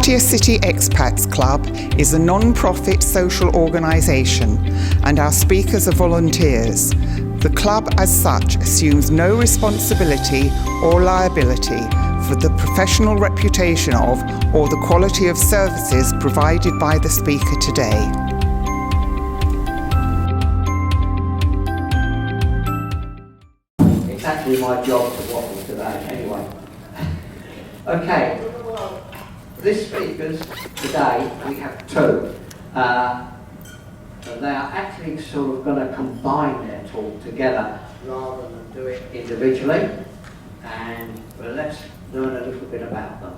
Katia City Expats Club is a non-profit social organisation and our speakers are volunteers. The club as such assumes no responsibility or liability for the professional reputation of or the quality of services provided by the speaker today. It's actually my job to waffle today, anyway. Okay, this speakers today, we have two. They are actually sort of going to combine their talk together rather than do it individually. And let's learn a little bit about them.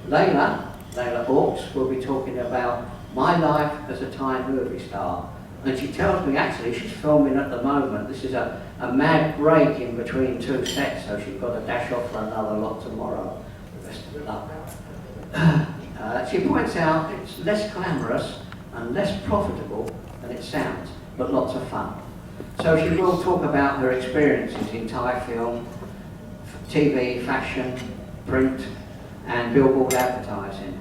Layla Hawkes will be talking about my life as a Thai movie star. And she tells me actually she's filming at the moment. This is a mad break in between two sets, so she's got to dash off for another lot tomorrow. The rest of the luck. She points out it's less glamorous and less profitable than it sounds, but lots of fun. So she will talk about her experiences in Thai film, TV, fashion, print, and billboard advertising.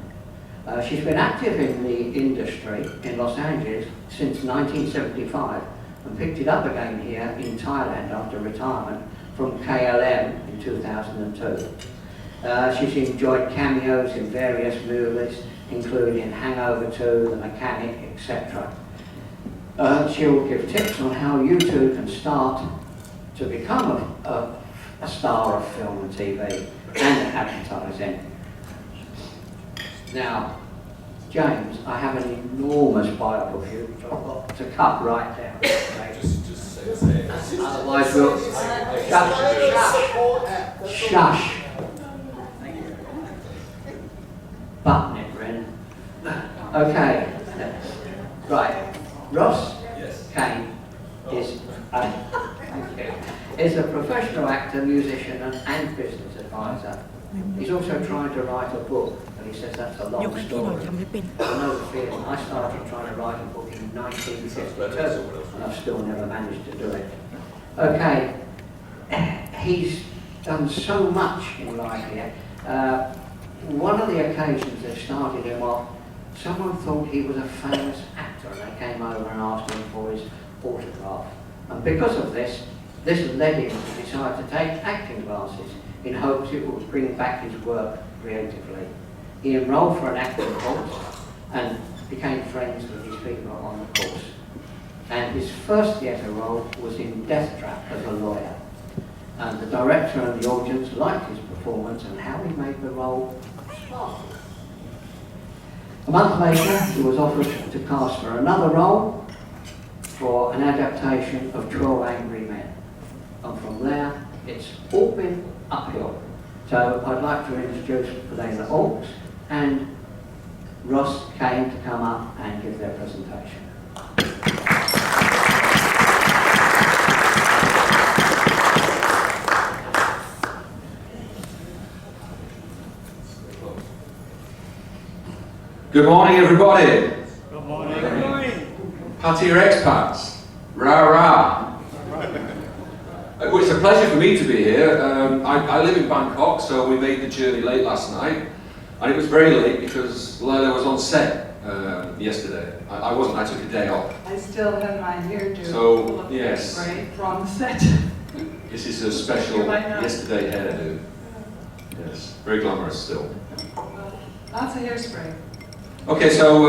She's been active in the industry in Los Angeles since 1975 and picked it up again here in Thailand after retirement from KLM in 2002. She's enjoyed cameos in various movies, including Hangover 2, The Mechanic, etc. She will give tips on how you too can start to become a star of film and TV and advertising. Now, James, I have an enormous Bible for you, which I've got to cut right down. Okay? Just say it. Otherwise we'll... Shush. Button it, Ren. Okay. Right. Ross Kane is a professional actor, musician and business advisor. He's also trying to write a book, and he says that's a long story. I know the feeling. I started trying to write a book in 1952, and I've still never managed to do it. Okay, he's done so much in life here. One of the occasions they started him off, someone thought he was a famous actor, and they came over and asked him for his autograph. And because of this led him to decide to take acting classes in hopes it would bring back his work creatively. He enrolled for an acting course and became friends with his people on the course. And his first theatre role was in Death Trap as a lawyer. And the director and the audience liked his performance and how he made the role sparkle. A month later, he was offered to cast for another role for an adaptation of 12 Angry Men. And from there, it's all been uphill. So I'd like to introduce Layla Hawkes and Ross Kane to come up and give their presentation. Good morning, everybody. Good morning. Good morning. Katia Expats. Rah rah. Well, it's a pleasure for me to be here. I live in Bangkok, so we made the journey late last night. And it was very late because Layla was on set yesterday. I wasn't, I took a day off. I still have my hairdo. So, yes. Right from set. This is a special yesterday hairdo. Yes, very glamorous still. Lots of hairspray. Okay, so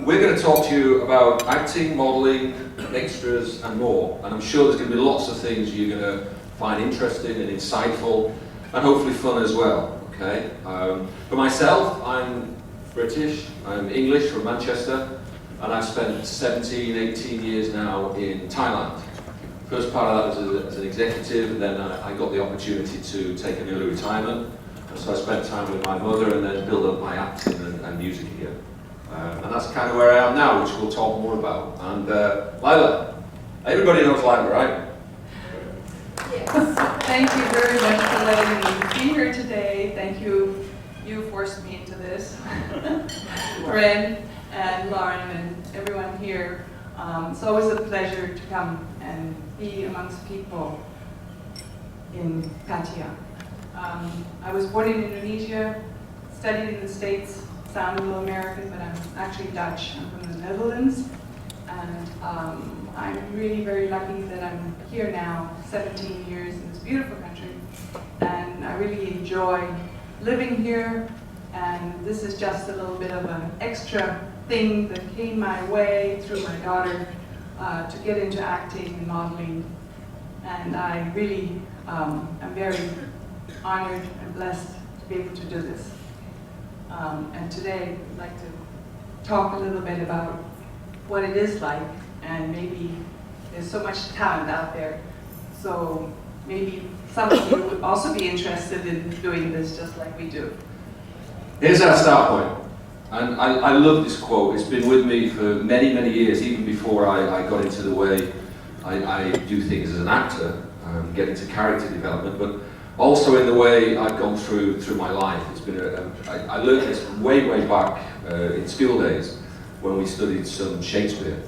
we're going to talk to you about acting, modelling, extras and more. And I'm sure there's going to be lots of things you're going to find interesting and insightful and hopefully fun as well. Okay. For myself, I'm British, I'm English from Manchester, and I've spent 17, 18 years now in Thailand. First part of that was as an executive, and then I got the opportunity to take an early retirement. And so I spent time with my mother and then build up my acting and music here. And that's kind of where I am now, which we'll talk more about. And Layla, everybody knows Layla, right? Yes. Thank you very much for letting me be here today. Thank you. You forced me into this. Ren and Lauren and everyone here. It's always a pleasure to come and be amongst people in Katia. I was born in Indonesia, studied in the States, sound a little American, but I'm actually Dutch. I'm from the Netherlands. And I'm really very lucky that I'm here now, 17 years in this beautiful country. And I really enjoy living here. And this is just a little bit of an extra thing that came my way through my daughter to get into acting and modeling. And I really am very honored and blessed to be able to do this. And today I'd like to talk a little bit about what it is like, and maybe there's so much talent out there. So maybe some of you would also be interested in doing this just like we do. Here's our start point. And I love this quote. It's been with me for many, many years, even before I got into the way I do things as an actor, get into character development, but also in the way I've gone through my life. It's been I learned this way back in school days when we studied some Shakespeare.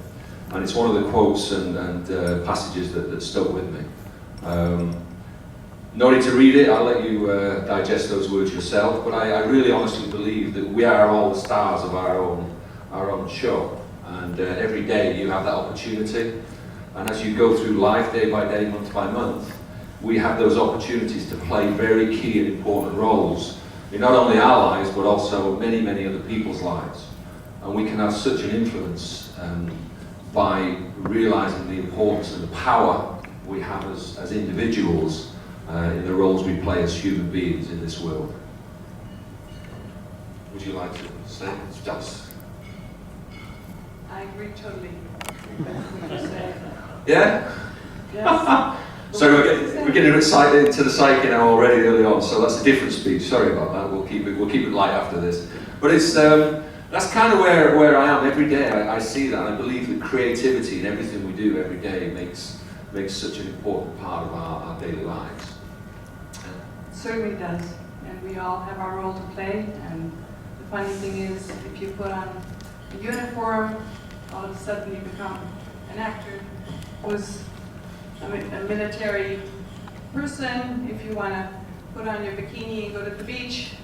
And it's one of the quotes and passages that stuck with me. No need to read it, I'll let you digest those words yourself, but I really honestly believe that we are all the stars of our own show. And every day you have that opportunity. And as you go through life, day by day, month by month, we have those opportunities to play very key and important roles in not only our lives, but also many, many other people's lives. And we can have such an influence by realizing the importance and the power we have as individuals in the roles we play as human beings in this world. Would you like to say? Just. I agree totally with what you say. Yeah? Yes. So we're getting excited into the psyche now already early on, so that's a different speech. Sorry about that. We'll keep it light after this. But it's that's kind of where I am every day. I see that, and I believe that creativity in everything we do every day makes such an important part of our daily lives. It certainly does, and we all have our role to play. And the funny thing is, if you put on a uniform, all of a sudden you become an actor who's a military person. If you want to put on your bikini and go to the beach,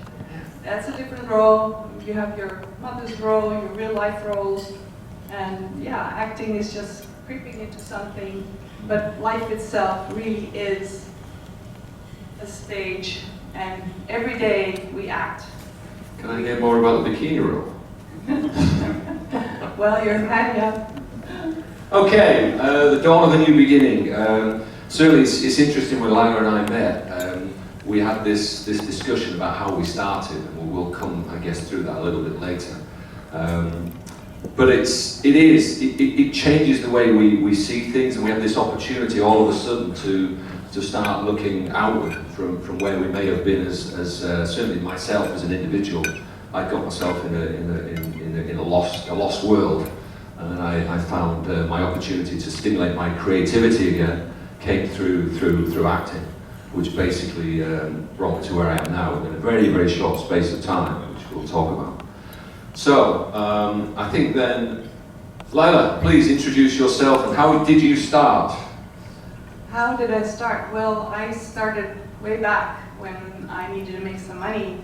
that's a different role. You have your mother's role, your real life roles, and yeah, acting is just creeping into something, but life itself really is a stage, and every day we act. Can I hear more about the bikini role? Well, you're had up. Okay, the dawn of a new beginning. Certainly it's interesting when Lila and I met. We had this discussion about how we started, and we'll come, I guess, through that a little bit later. But it changes the way we see things, and we have this opportunity all of a sudden to start looking outward from where we may have been as certainly myself as an individual. I got myself in a lost world, and then I found my opportunity to stimulate my creativity again came through acting, which basically brought me to where I am now in a very, very short space of time, which we'll talk about. So, I think then, Lila, please introduce yourself, and how did you start? How did I start? Well, I started way back when I needed to make some money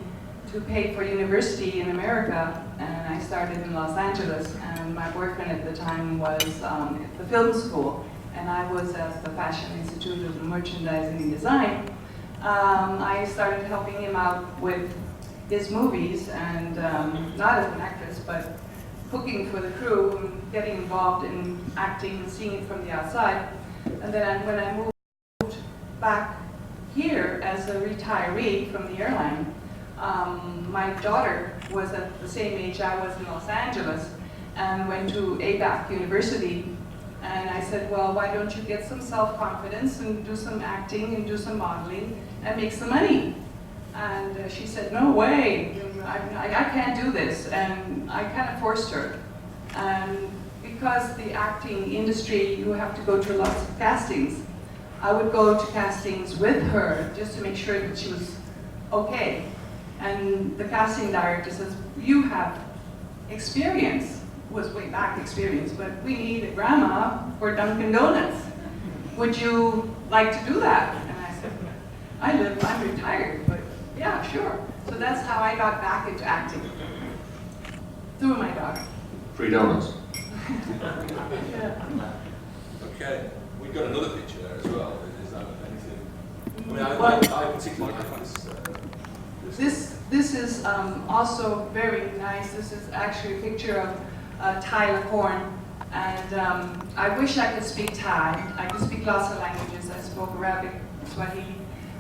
to pay for university in America, and I started in Los Angeles, and my boyfriend at the time was at the film school, and I was at the Fashion Institute of Merchandising and Design. I started helping him out with his movies, and not as an actress, but cooking for the crew and getting involved in acting and seeing it from the outside. And then when I moved back here as a retiree from the airline, my daughter was at the same age I was in Los Angeles and went to ABAC University. And I said, well, why don't you get some self-confidence and do some acting and do some modeling and make some money? And she said, no way, I can't do this. And I kind of forced her. And because the acting industry, you have to go to lots of castings, I would go to castings with her just to make sure that she was okay. And the casting director says, you have experience. Was way back experience, but we need a grandma for Dunkin' Donuts. Would you like to do that? And I said, I'm retired, but yeah, sure. So that's how I got back into acting. through my daughter. Free donuts. Yeah. Okay. We've got another picture there as well. Is that anything? I mean, I particularly like this. This is also very nice. This is actually a picture of Tyler Horn. And I wish I could speak Thai. I could speak lots of languages. I spoke Arabic, Swahili.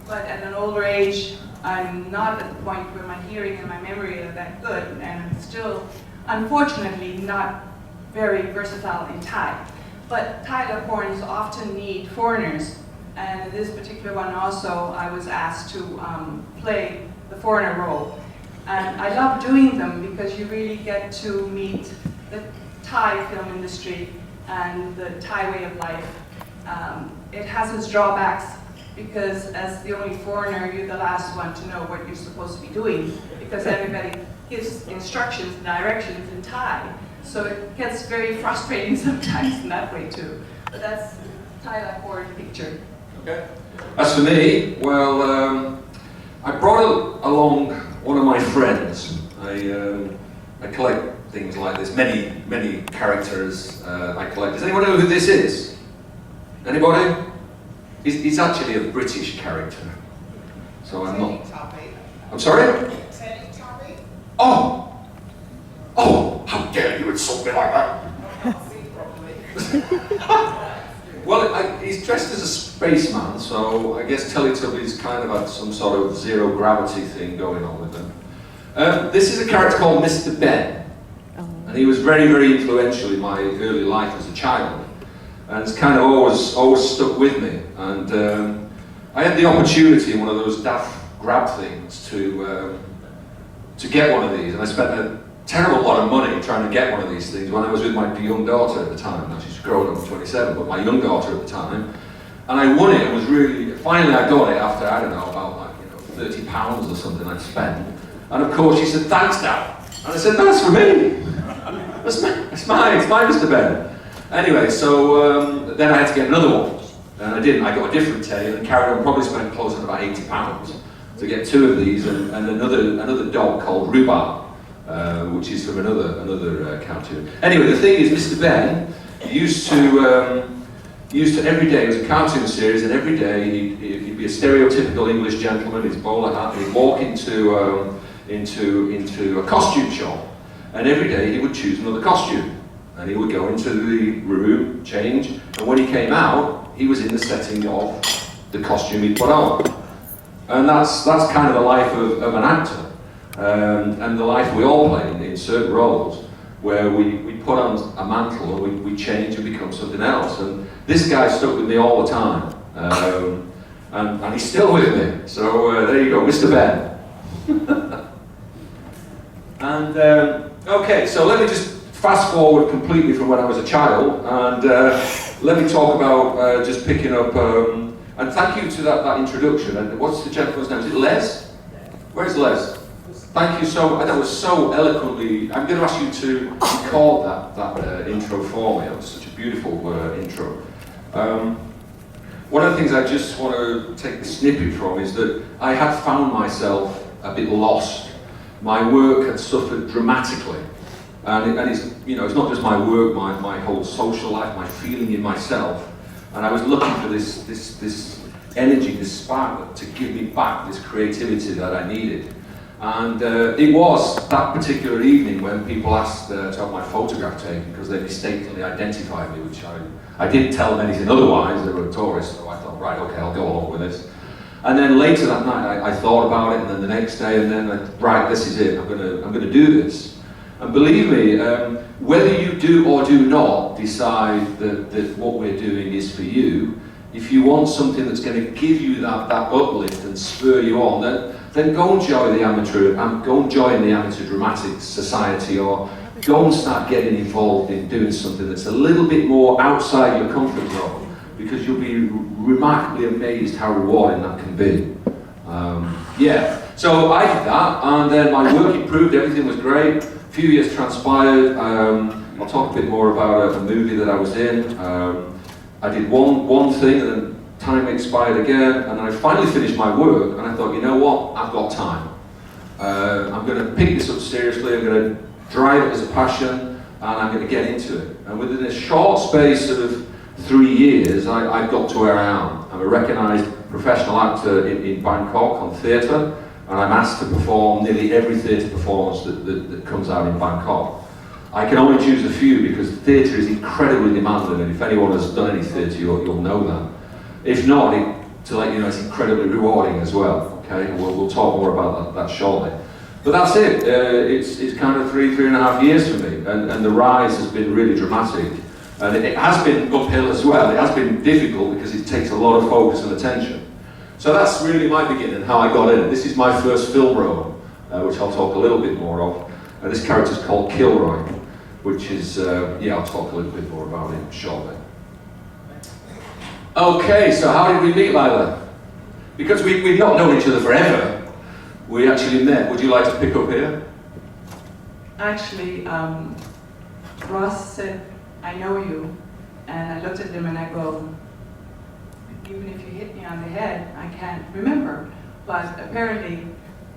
But at an older age, I'm not at the point where my hearing and my memory are that good. And I'm still, unfortunately, not very versatile in Thai. But Tyler Horns often need foreigners. And this particular one also, I was asked to play the foreigner role. And I love doing them because you really get to meet the Thai film industry and the Thai way of life. It has its drawbacks because as the only foreigner, you're the last one to know what you're supposed to be doing because everybody gives instructions and directions in Thai. So it gets very frustrating sometimes in that way too. But that's Tyler Horn picture. Okay. As for me, well, I brought along one of my friends. I collect things like this, many characters I collect. Does anyone know who this is? Anybody? He's actually a British character. So I'm not... I'm sorry? Oh! Oh! How dare you insult me like that? Well, he's dressed as a spaceman, so I guess Teletubbies kind of had some sort of zero gravity thing going on with them. This is a character called Mr. Ben, and he was very, very influential in my early life as a child, and it's kind of always stuck with me. And I had the opportunity in one of those daft grab things to get one of these, and I spent a terrible lot of money trying to get one of these things when I was with my young daughter at the time. Now she's grown up to 27, but my young daughter at the time. And I won it. It was really, finally I got it after, I don't know, about like, £30 or something I'd spent. And of course she said, thanks, Dad. And I said, no, that's for me. It's mine, Mr. Ben. Anyway, so then I had to get another one. And I didn't, I got a different teddy and carried on, probably spent close to about £80 to get two of these and another dog called Rhubarb. Which is from another cartoon. Anyway, the thing is, Mr. Ben used to every day, it was a cartoon series, and every day he'd be a stereotypical English gentleman, his bowler hat, and he'd walk into a costume shop, and every day he would choose another costume. And he would go into the room, change, and when he came out, he was in the setting of the costume he'd put on. And that's kind of the life of an actor. And the life we all play in certain roles, where we put on a mantle and we change and become something else. And this guy stuck with me all the time, and he's still with me. So there you go, Mr. Ben. And okay, so let me just fast forward completely from when I was a child, and let me talk about just picking up. And thank you to that introduction. And what's the gentleman's name? Is it Les? Where's Les? Thank you so much. That was so eloquently. I'm going to ask you to record that intro for me. That was such a beautiful intro. One of the things I just want to take the snippet from is that I had found myself a bit lost. My work had suffered dramatically, and it's it's not just my work, my whole social life, my feeling in myself. And I was looking for this energy, this spark to give me back this creativity that I needed. And it was that particular evening when people asked to have my photograph taken because they mistakenly identified me, which I didn't tell them anything otherwise. They were tourists, so I thought, right, okay, I'll go along with this. And then later that night, I thought about it, and then the next day, and then right, this is it. I'm gonna do this. And believe me, whether you do or do not decide that what we're doing is for you, if you want something that's going to give you that uplift and spur you on, then go and join the amateur dramatic society, or go and start getting involved in doing something that's a little bit more outside your comfort zone, because you'll be remarkably amazed how rewarding that can be. Yeah, so I did that, and then my work improved, everything was great. A few years transpired. I'll talk a bit more about a movie that I was in. I did one thing, and then time expired again, and I finally finished my work, and I thought, you know what, I've got time. I'm going to pick this up seriously, I'm going to drive it as a passion, and I'm going to get into it. And within a short space of 3 years, I've got to where I am. I'm a recognised professional actor in Bangkok on theatre, and I'm asked to perform nearly every theatre performance that comes out in Bangkok. I can only choose a few because theatre is incredibly demanding, and if anyone has done any theatre, you'll know that. If not, to let you know, it's incredibly rewarding as well. Okay, we'll talk more about that shortly. But that's it. It's kind of 3.5 years for me, and the rise has been really dramatic. And it has been uphill as well. It has been difficult because it takes a lot of focus and attention. So that's really my beginning, how I got in. This is my first film role, which I'll talk a little bit more of. This character is called Kilroy, which is, I'll talk a little bit more about it shortly. Okay, so how did we meet, Lila? Because we've not known each other forever. We actually met. Would you like to pick up here? Actually, Ross said, I know you, and I looked at him and I go, even if you hit me on the head, I can't remember. But apparently,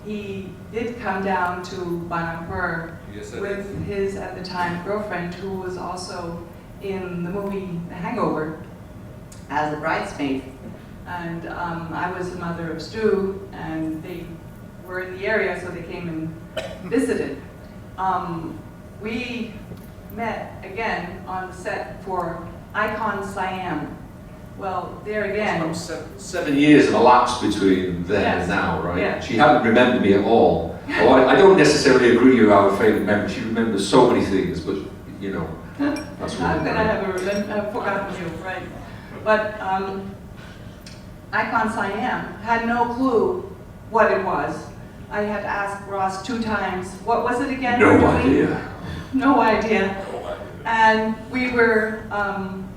he did come down to Banampur with his, at the time, girlfriend, who was also in the movie The Hangover as a bridesmaid. And I was the mother of Stu, and they were in the area, so they came and visited. We met again on the set for Icon Siam. Well, there again. It's about 7 years have elapsed between then and now, right? Yeah. She hadn't remembered me at all. Well, I don't necessarily agree with our favourite memory. She remembers so many things, but you know, that's really I'm gonna have forgotten you, right? But Icon Siam had no clue what it was. I had asked Ross 2 times, what was it again? No idea. No idea. And we were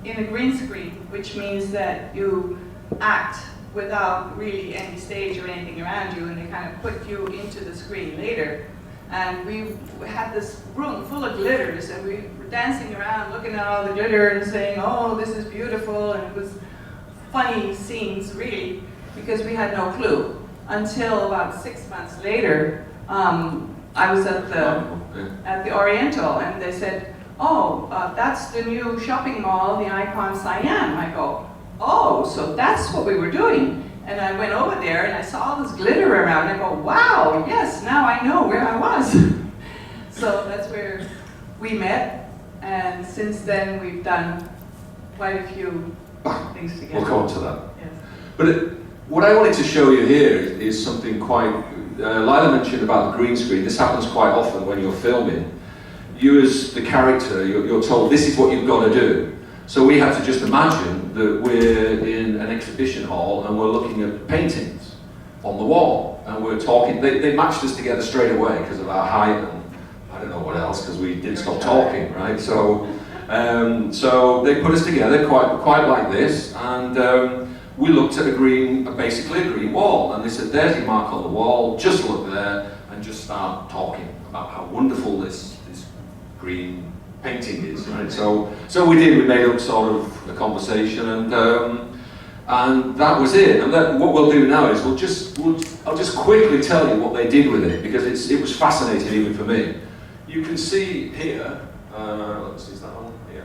in a green screen, which means that you act without really any stage or anything around you, and they kind of put you into the screen later. And we had this room full of glitters, and we were dancing around, looking at all the glitter and saying, oh, this is beautiful, and it was funny scenes, really, because we had no clue. Until about 6 months later, I was at the Oriental, and they said, oh, that's the new shopping mall, the Icon Siam. I go, oh, so that's what we were doing. And I went over there and I saw all this glitter around. I go, wow, yes, now I know where I was. So that's where we met. And since then, we've done quite a few things together. We'll come on to that. Yes. But what I wanted to show you here is something quite, Lila mentioned about the green screen. This happens quite often when you're filming. You as the character, you're told this is what you've got to do. So we have to just imagine that we're in an exhibition hall and we're looking at paintings on the wall. And we're talking, they matched us together straight away because of our height and I don't know what else, because we didn't stop talking, right? So, so they put us together quite like this, and we looked at basically a green wall, and they said, there's your mark on the wall, just look there, and just start talking about how wonderful this green painting is, right? So we made up sort of a conversation, and that was it. And what we'll do now is I'll just quickly tell you what they did with it, because it was fascinating even for me. You can see here, let's see, is that on? Yeah.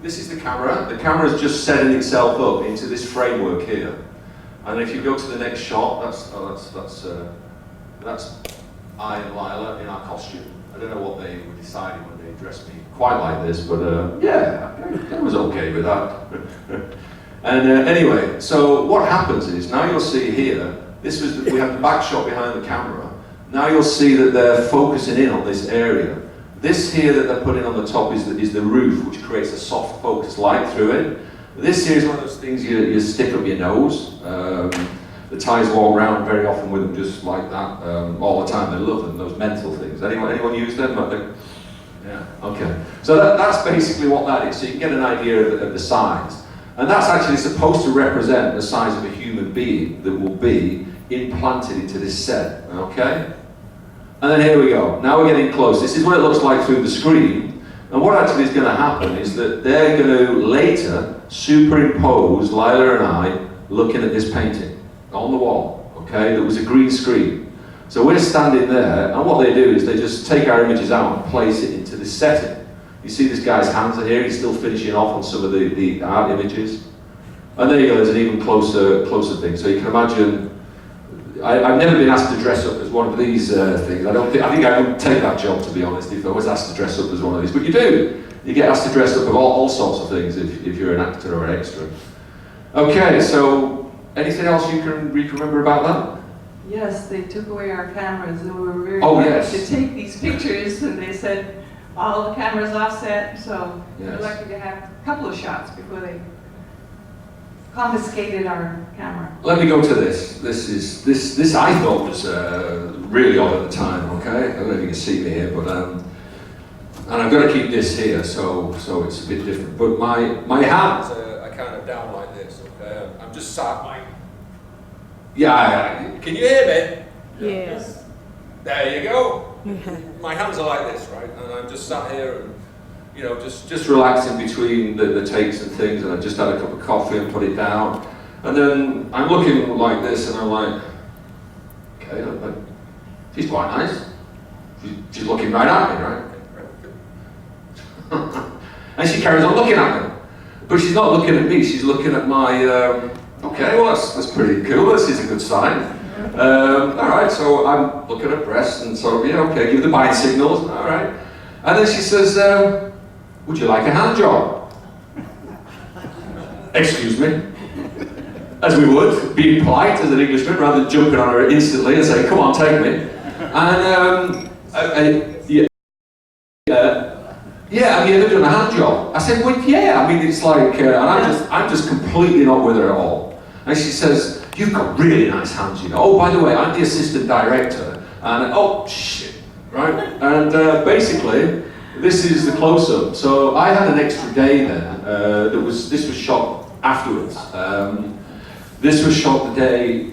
This is the camera. The camera's just setting itself up into this framework here. And if you go to the next shot, that's I and Lila in our costume. I don't know what they were deciding when they dressed me quite like this, but yeah, I was okay with that. And anyway, so what happens is, now you'll see here, we have the back shot behind the camera. Now you'll see that they're focusing in on this area. This here that they're putting on the top is the roof, which creates a soft focus light through it. This here is one of those things you stick up your nose. The Thais walk around very often with them just like that all the time. They love them, those mental things. Anyone use them? Yeah, okay. So that's basically what that is. So you can get an idea of the size. And that's actually supposed to represent the size of a human being that will be implanted into this set, okay? And then here we go. Now we're getting close. This is what it looks like through the screen. And what actually is going to happen is that they're going to later superimpose Lila and I looking at this painting on the wall, okay? That was a green screen. So we're standing there, and what they do is they just take our images out and place it into this setting. You see this guy's hands are here, he's still finishing off on some of the art images. And there you go, there's an even closer thing. So you can imagine, I've never been asked to dress up as one of these things. I think I would take that job, to be honest, if I was asked to dress up as one of these. But you do. You get asked to dress up of all sorts of things if you're an actor or an extra. Okay, so anything else you can remember about that? Yes, they took away our cameras and we were very Oh, lucky yes. to take these pictures, and they said all the cameras offset, so we're Yes. lucky to have a couple of shots before they confiscated our camera. Let me go to this. This I thought was really odd at the time. Okay, I don't know if you can see me here, but and I've got to keep this here, so it's a bit different. But my hands are kind of down like this. Okay, I'm just sat like. Yeah, can you hear me? Yes. There you go. My hands are like this, right? And I'm just sat here and, you know, just relaxing between the takes and things, and I just had a cup of coffee and put it down. And then I'm looking like this and I'm like, okay, she's quite nice. She's looking right at me, right? And she carries on looking at me. But she's not looking at me, she's looking at my, okay, well that's pretty cool, this is a good sign. Alright, so I'm looking at breasts and so, yeah, okay, give the buying signals, alright. And then she says, would you like a hand job? Excuse me. As we would, being polite as an Englishman, rather than jumping on her instantly and saying, come on, take me. And, yeah, have you ever done a hand job? I said, well, yeah, I mean, it's like, and I'm just completely not with her at all. And she says, you've got really nice hands, you know. Oh, by the way, I'm the assistant director. And, oh, shit, right? And basically, this is the close-up. So I had an extra day there. This was shot afterwards. This was shot a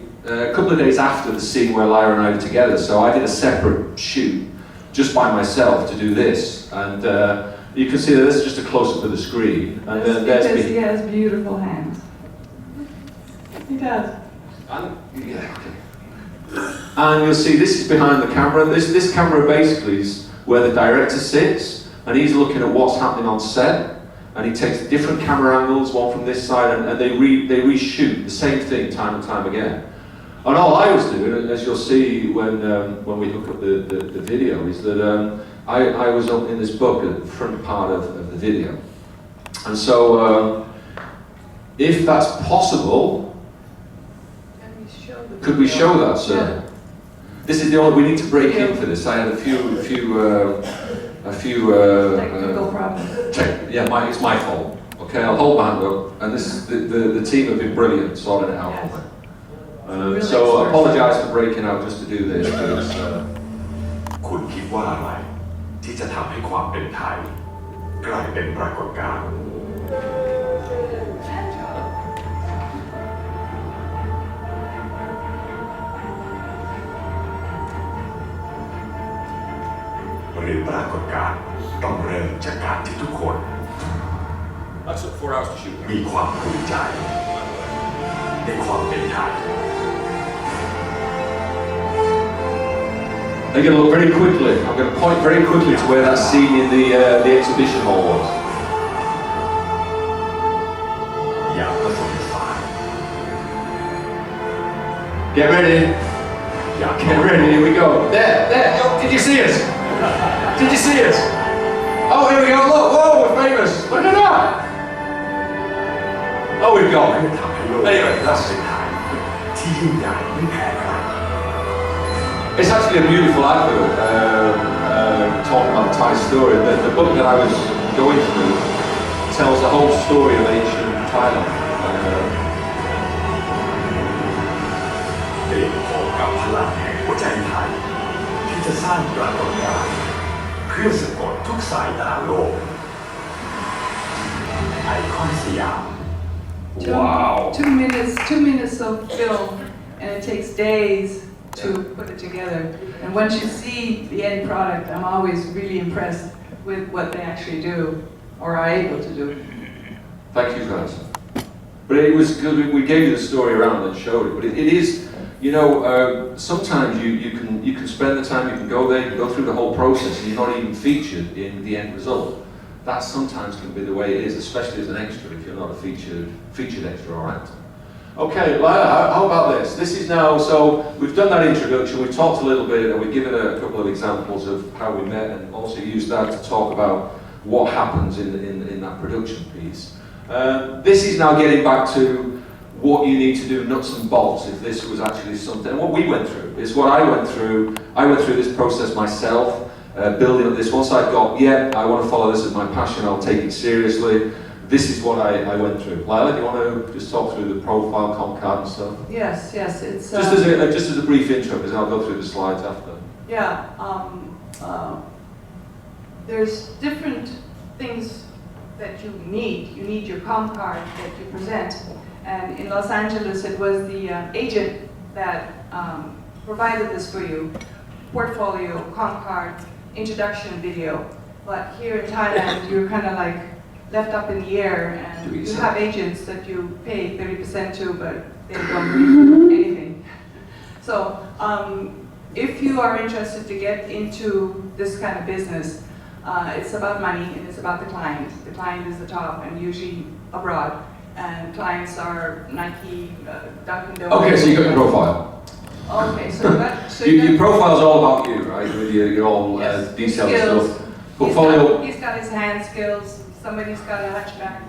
couple of days after the scene where Lyra and I were together. So I did a separate shoot just by myself to do this. And you can see that this is just a close-up of the screen. And then there's because me. he has beautiful hands. He does. Yeah, okay. And you'll see this is behind the camera. This camera basically is where the director sits, and he's looking at what's happening on set, and he takes different camera angles, one from this side, and they reshoot the same thing time and time again. And all I was doing, as you'll see when we hook up the video, is that I was up in this book at the front part of the video. And so, if that's possible, could we show that, sir? Yeah. This is the only, we need to break in for this. I had a few Technical problems. yeah, it's my fault. Okay, I'll hold my hand up, and this is the team have been brilliant sorting it out. Yes. For me. So I apologise for breaking out just to do this. Because, คุณคิดว่าอะไรที่จะทำให้ความเป็นไทยกลายเป็นปรากฏการณ์ หรือปรากฏการณ์ต้องเริ่มจากการที่ทุกคน That took 4 hours to shoot. มีความภูมิใจในความเป็นไทย They're going to look very quickly. I'm going to point very quickly to where that scene in the exhibition hall was. อย่าผสมผสาน Get ready. อย่า Get ready. Here we go. There. Oh, did you see us? Did you see us? Oh, here we go. Look. Whoa, we're famous. Look at that. Oh, we've เพื่อ gone. ทำให้โลก Anyway, เรา that's เป็นไทยที่ยิ่งใหญ่ไม่แพ้ใคร It's actually a beautiful advert talking about the Thai story. The book that I was going through tells the whole story of ancient Thailand. เรียกพอกับพลังแห่งหัวใจไทยที่จะสร้างปรากฏการณ์เพื่อสะกดทุกสายตาโลกไอคอนสยาม Wow. 2 minutes of film, and it takes days to put it together. And once you see the end product, I'm always really impressed with what they actually do, or are able to do. Thank you guys. But it was good. We gave you the story around and showed it. But it is you know, sometimes you can spend the time, you can go there, you can go through the whole process, and you're not even featured in the end result. That sometimes can be the way it is, especially as an extra, if you're not a featured extra or actor. Okay, Lila, how about this? This is now, so we've done that introduction, we've talked a little bit, and we've given a couple of examples of how we met, and also used that to talk about what happens in that production piece. This is now getting back to what you need to do, nuts and bolts, if this was actually something. And what we went through is what I went through. I went through this process myself, building up this. Once I got, yeah, I want to follow this as my passion, I'll take it seriously. This is what I went through. Lila, do you want to just talk through the profile, comp card and stuff? Yes, it's... Just as a brief intro, because I'll go through the slides after. Yeah, there's different things that you need. You need your comp card that you present. And in Los Angeles, it was the agent that provided this for you. Portfolio, comp card, introduction video. But here in Thailand, you're kind of like left up in the air, and you have agents that you pay 30% to, but they don't do anything. So if you are interested to get into this kind of business, it's about money and it's about the client. The client is the top, and usually abroad. And clients are Nike, Dunkin' Donuts. Okay, so you got your profile. Okay, so that... Your profile's all about you, right? With your all yes, detailed skills. stuff. Portfolio. He's got his hand skills. Somebody's got a hatchback.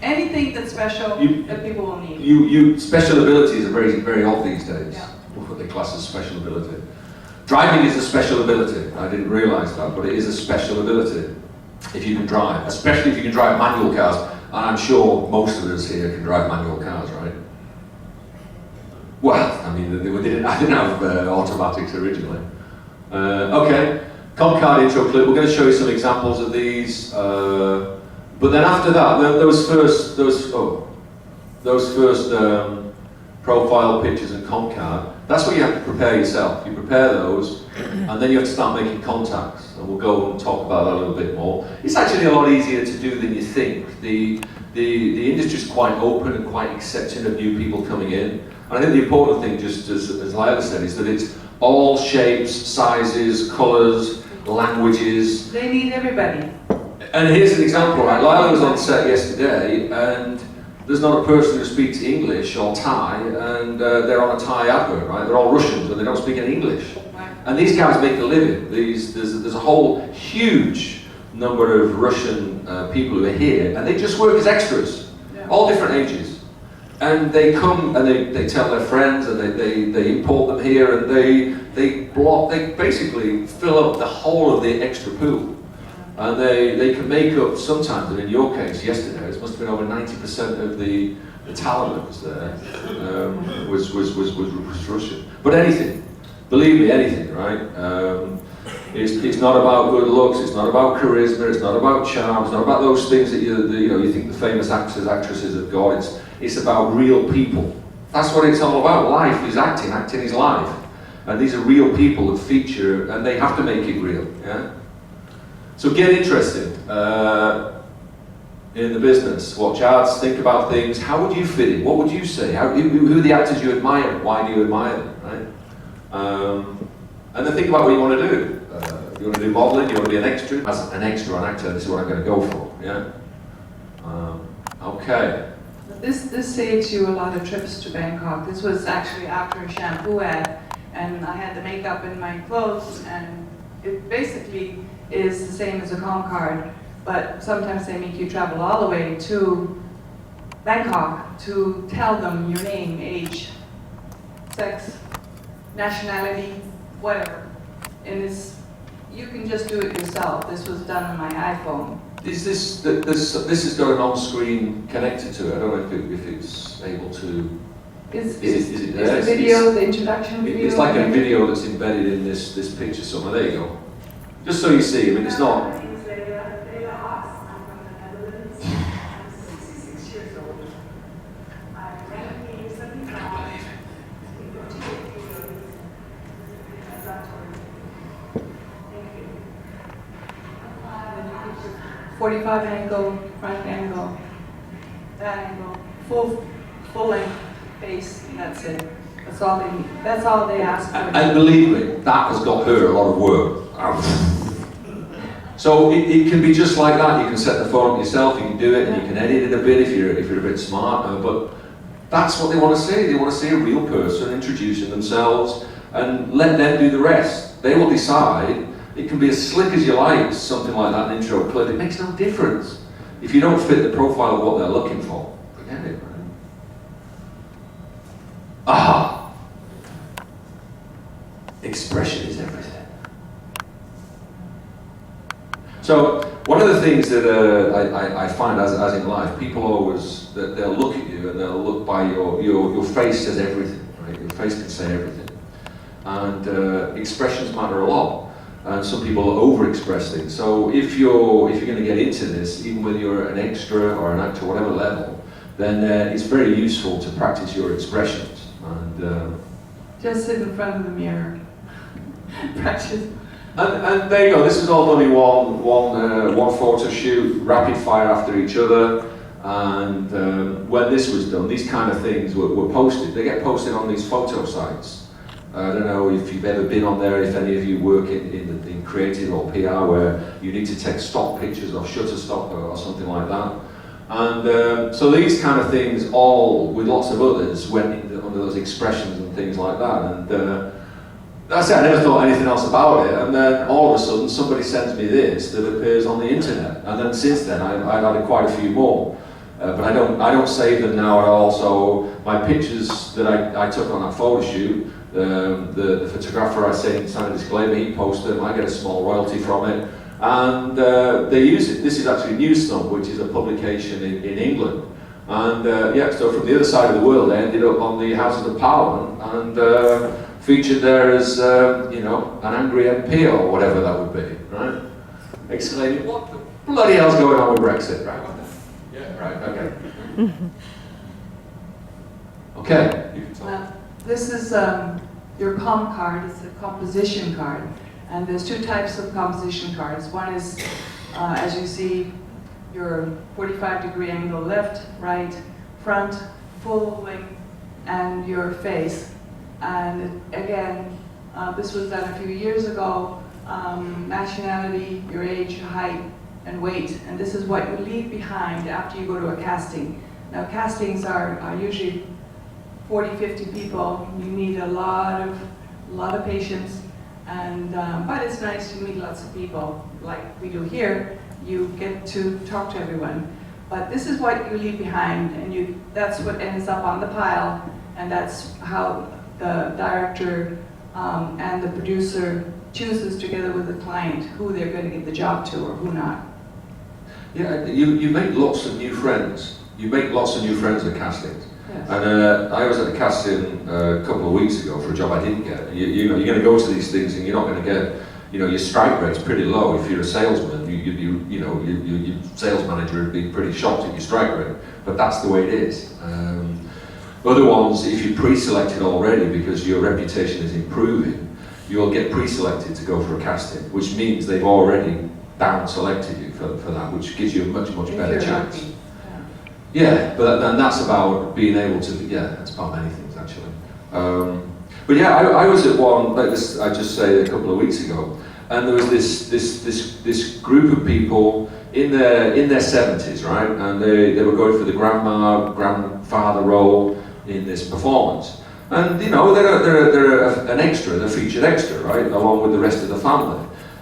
Anything that's special that people will need. Special abilities are very, very odd these days. Yeah. What they class as special ability. Driving is a special ability. I didn't realise that, but it is a special ability if you can drive, especially if you can drive manual cars. And I'm sure most of us here can drive manual cars, right? Well, I mean, I didn't have automatics originally. Okay, comp card intro clip. We're going to show you some examples of these. But then after that, those first profile pictures and comp card. That's what you have to prepare yourself. You prepare those, and then you have to start making contacts. And we'll go and talk about that a little bit more. It's actually a lot easier to do than you think. The industry is quite open and quite accepting of new people coming in. And I think the important thing, just as Lila said, is that it's all shapes, sizes, colours, languages. They need everybody. And here's an example, right? Lila was on set yesterday, and there's not a person who speaks English or Thai, and they're on a Thai advert, right? They're all Russians, and they don't speak any English. Right. And these guys make a living. There's a whole huge number of Russian people who are here, and they just work as extras, all different ages. And they come and they tell their friends, and they import them here, and they basically fill up the whole of the extra pool. And they can make up sometimes, and in your case yesterday, it must have been over 90% of the talent that was there was Russian. But anything, believe me, anything, right? It's not about good looks, it's not about charisma, it's not about charm, it's not about those things that you think the famous actors, actresses have got. It's about real people. That's what it's all about. Life is acting, acting is life. And these are real people that feature, and they have to make it real, yeah? So get interested in the business, watch ads, think about things. How would you fit in? What would you say? Who are the actors you admire? Why do you admire them, right? And then think about what you want to do. You want to do modelling, you want to be an extra? As an extra, an actor, this is what I'm going to go for, yeah? Okay. This saves you a lot of trips to Bangkok. This was actually after a shampoo ad, and I had the makeup in my clothes, and it basically is the same as a comp card, but sometimes they make you travel all the way to Bangkok to tell them your name, age, sex, nationality, whatever. And you can just do it yourself. This was done on my iPhone. This has got an on-screen connected to it. I don't know if it's able to. Is it there? Is the video, the introduction video? It's like a video that's embedded in this picture somewhere. There you go. Just so you see, I mean, it's not. My name is Leila Ox. I'm from the Netherlands. I'm 66 years old. I ran a 75. Thank you. 45 angle, front angle, that angle, full length face, and that's it. That's all they ask for. And believe me, that has got her a lot of work. So it can be just like that. You can set the phone up yourself, you can do it, and you can edit it a bit if you're a bit smart. But that's what they want to see. They want to see a real person introducing themselves and let them do the rest. They will decide. It can be as slick as you like, something like that, an intro clip. It makes no difference. If you don't fit the profile of what they're looking for, forget it, right? Aha! Expression is everything. So one of the things that I find as in life, people always, they'll look at you and they'll look by your face says everything, right? Your face can say everything. And expressions matter a lot. And some people over-express things. So if you're going to get into this, even whether you're an extra or an actor, whatever level, then it's very useful to practice your expressions. And just sit in front of the mirror, practice. And there you go. This is all done in one photo shoot, rapid fire after each other. And when this was done, these kind of things were posted. They get posted on these photo sites. I don't know if you've ever been on there, if any of you work in creative or PR where you need to take stock pictures or shutter stop or something like that. And so these kind of things all, with lots of others, went under those expressions and things like that. And that's it, I never thought anything else about it. And then all of a sudden somebody sends me this that appears on the internet. And then since then I've added quite a few more. But I don't save them now at all. So my pictures that I took on that photo shoot, the photographer I signed a disclaimer, he posted them, I get a small royalty from it, and they use it. This is actually News Snub, which is a publication in England, and so from the other side of the world, I ended up on the Houses of Parliament and featured there as an angry MP or whatever that would be, right? Exclaiming, what the bloody hell's going on with Brexit, right? Yeah, right, okay. Okay, you can talk. This is your comp card. It's a composition card. And there's two types of composition cards. One is, as you see, your 45-degree angle left, right, front, full wing, and your face. And again, this was done a few years ago. Nationality, your age, your height, and weight. And this is what you leave behind after you go to a casting. Now, castings are usually 40, 50 people. You need a lot of patience, and but it's nice to meet lots of people like we do here. You get to talk to everyone, but this is what you leave behind, and that's what ends up on the pile, and that's how the director and the producer chooses together with the client who they're going to give the job to or who not. Yeah, you make lots of new friends. You make lots of new friends at castings. Yes. And I was at a casting a couple of weeks ago for a job I didn't get. You're going to go to these things and you're not going to get, your strike rate's pretty low. If you're a salesman, your sales manager would be pretty shocked at your strike rate. But that's the way it is. Other ones, if you're pre-selected already because your reputation is improving, you'll get pre-selected to go for a casting, which means they've already down-selected you for that, which gives you a much better chance. Lucky. Yeah, but then that's about being able to, that's about many things actually. But yeah, I was at one, like this, I just say a couple of weeks ago, and there was this group of people in their 70s, right? And they were going for the grandfather role in this performance. And they're an extra, they're featured extra, right? Along with the rest of the family.